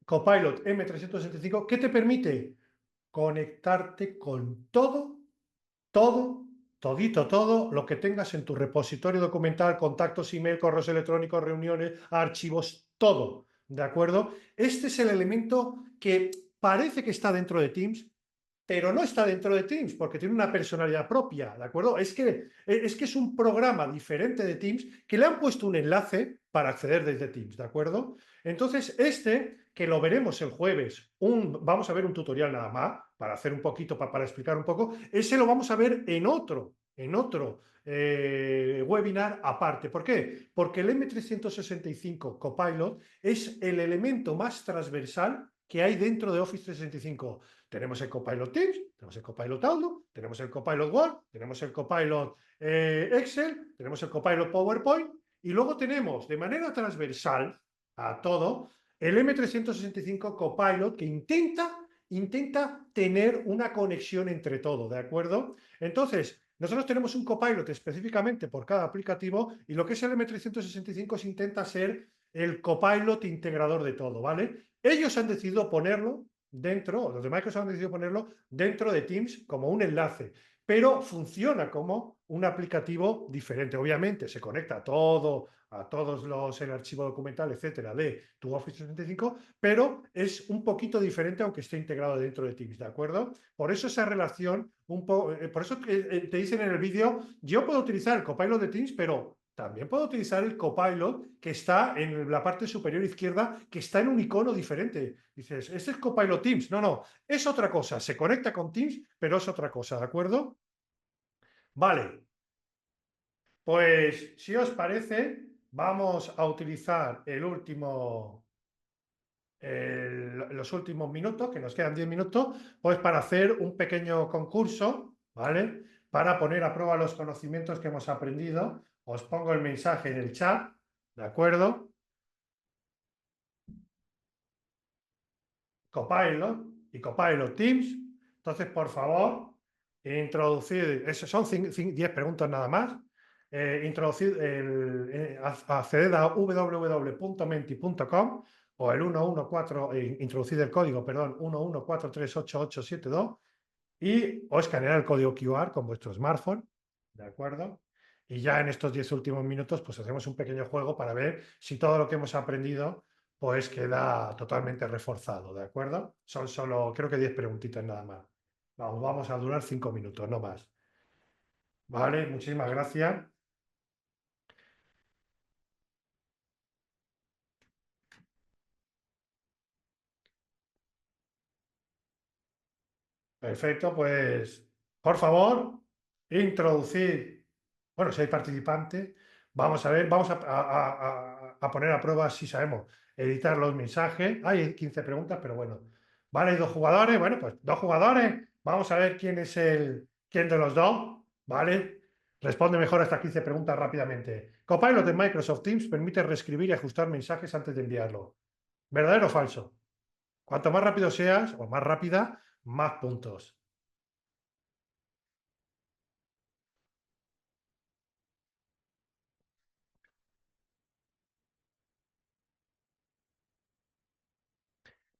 Speaker 2: Copilot M365, ¿qué te permite? Conectarte con todo lo que tengas en tu repositorio documental, contactos, email, correos electrónicos, reuniones, archivos, todo, ¿de acuerdo? Este es el elemento que parece que está dentro de Teams, pero no está dentro de Teams porque tiene una personalidad propia, ¿de acuerdo? Es que es un programa diferente de Teams que le han puesto un enlace para acceder desde Teams, ¿de acuerdo? Entonces, que lo veremos el jueves, vamos a ver un tutorial nada más, para hacer un poquito, para explicar un poco, ese lo vamos a ver en otro webinar aparte. ¿Por qué? Porque el M365 Copilot es el elemento más transversal que hay dentro de Office 365. Tenemos el Copilot Teams, tenemos el Copilot Outlook, tenemos el Copilot Word, tenemos el Copilot Excel, tenemos el Copilot PowerPoint y luego tenemos de manera transversal a todo el M365 Copilot que intenta tener una conexión entre todo, ¿de acuerdo? Entonces, nosotros tenemos un Copilot específicamente por cada aplicativo y lo que es el M365 intenta ser el Copilot integrador de todo, ¿vale? Ellos han decidido ponerlo dentro, los de Microsoft han decidido ponerlo dentro de Teams como un enlace. pero funciona como un aplicativo diferente. Obviamente se conecta a todo, a todos el archivo documental, etcétera, de tu Office 365, pero es un poquito diferente aunque esté integrado dentro de Teams, ¿de acuerdo? Por eso esa relación, por eso te dicen en el vídeo, yo puedo utilizar el Copilot de Teams, pero también puedo utilizar el Copilot que está en la parte superior izquierda, que está en un icono diferente. Dices, ¿este es Copilot Teams? No, no, es otra cosa. Se conecta con Teams, pero es otra cosa, ¿de acuerdo? Vale. Pues, si os parece, vamos a utilizar los últimos minutos, que nos quedan 10 minutos, pues para hacer un pequeño concurso, ¿vale? Para poner a prueba los conocimientos que hemos aprendido. Os pongo el mensaje en el chat, ¿de acuerdo? Copilot y Copilot Teams. Entonces, por favor, introducir, son 10 preguntas nada más. Acceded a www.menti.com o el 114, introducid el código, perdón, 11438872 y o escanear el código QR con vuestro smartphone, ¿de acuerdo? Y ya en estos 10 últimos minutos, pues hacemos un pequeño juego para ver si todo lo que hemos aprendido pues queda totalmente reforzado, ¿de acuerdo? Son solo, creo que 10 preguntitas nada más. Vamos a durar 5 minutos, no más. Vale, muchísimas gracias. Perfecto, pues por favor, introducir, bueno, si hay participantes, vamos a ver, vamos a poner a prueba si sabemos editar los mensajes. Hay 15 preguntas, pero bueno. Vale, hay 2 jugadores, bueno, pues 2 jugadores. Vamos a ver quién de los dos, ¿vale? Responde mejor a estas 15 preguntas rápidamente. Copilot de Microsoft Teams permite reescribir y ajustar mensajes antes de enviarlo. ¿Verdadero o falso? Cuanto más rápido seas o más rápida, más puntos.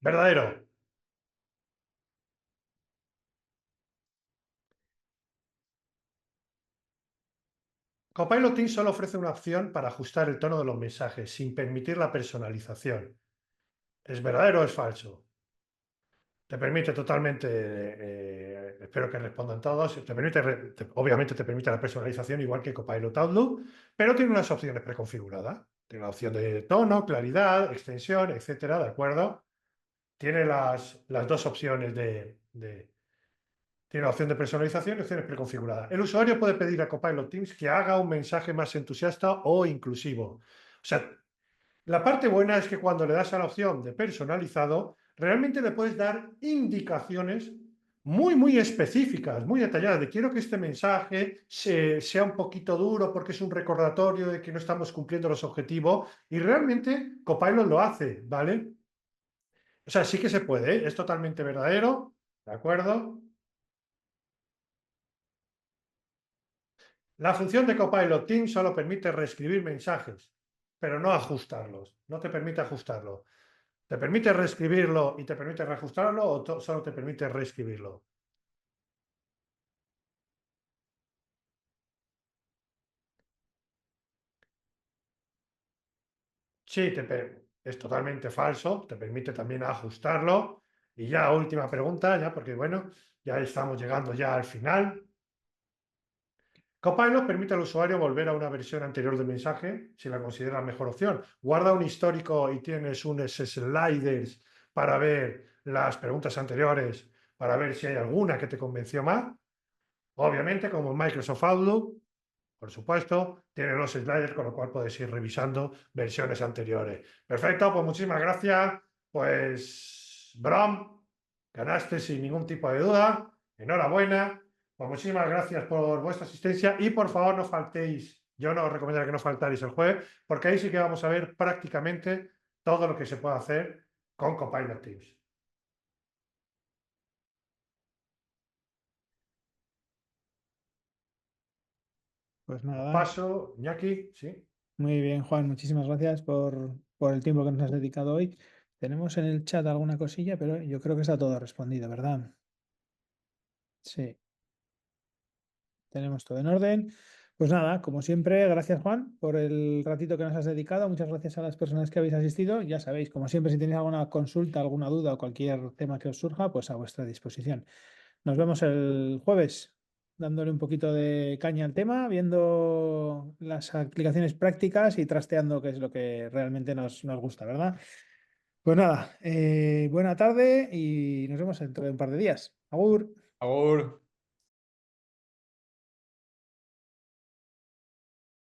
Speaker 2: Verdadero. Copilot Teams solo ofrece una opción para ajustar el tono de los mensajes, sin permitir la personalización. ¿Es verdadero o es falso? Te permite totalmente, espero que respondan todos, obviamente te permite la personalización igual que Copilot Outlook, pero tiene unas opciones preconfiguradas. Tiene la opción de tono, claridad, extensión, etcétera, ¿de acuerdo? Tiene las 2 opciones Tiene la opción de personalización y opciones preconfiguradas. El usuario puede pedir a Copilot Teams que haga un mensaje más entusiasta o inclusivo. O sea, la parte buena es que cuando le das a la opción de personalizado, realmente le puedes dar indicaciones muy, muy específicas, muy detalladas, de quiero que este mensaje sea un poquito duro porque es un recordatorio de que no estamos cumpliendo los objetivos y realmente Copilot lo hace, ¿vale? O sea, sí que se puede, ¿eh? Es totalmente verdadero, ¿de acuerdo? La función de Copilot Team solo permite reescribir mensajes, pero no ajustarlos. No te permite ajustarlo. ¿Te permite reescribirlo y te permite reajustarlo o solo te permite reescribirlo? Sí, es totalmente falso. Te permite también ajustarlo. Y ya, última pregunta, ya porque bueno, ya estamos llegando ya al final. Copilot permite al usuario volver a una versión anterior del mensaje si la considera la mejor opción. Guarda un histórico y tienes unos sliders para ver las preguntas anteriores, para ver si hay alguna que te convenció más. Obviamente, como en Microsoft Outlook, por supuesto, tiene los sliders, con lo cual puedes ir revisando versiones anteriores. Perfecto, pues muchísimas gracias. Pues, Brom, ganaste sin ningún tipo de duda. Enhorabuena. Pues muchísimas gracias por vuestra asistencia y por favor no faltéis. Yo no os recomendaría que no faltaréis el jueves, porque ahí sí que vamos a ver prácticamente todo lo que se puede hacer con Copilot Teams.
Speaker 1: Pues
Speaker 2: Os
Speaker 1: nada,
Speaker 2: paso, Iñaki, sí.
Speaker 1: muy bien, Juan, muchísimas gracias por el tiempo que nos has dedicado hoy. Tenemos en el chat alguna cosilla, pero yo creo que está todo respondido, ¿verdad? Sí. tenemos todo en orden. Pues nada, como siempre, gracias Juan por el ratito que nos has dedicado. Muchas gracias a las personas que habéis asistido. Ya sabéis, como siempre, si tenéis alguna consulta, alguna duda o cualquier tema que os surja, pues a vuestra disposición. Nos vemos el jueves, dándole un poquito de caña al tema, viendo las aplicaciones prácticas y trasteando qué es lo que realmente nos gusta, ¿verdad? Pues nada, buena tarde y nos vemos dentro de un par de días. Agur.
Speaker 6: Agur.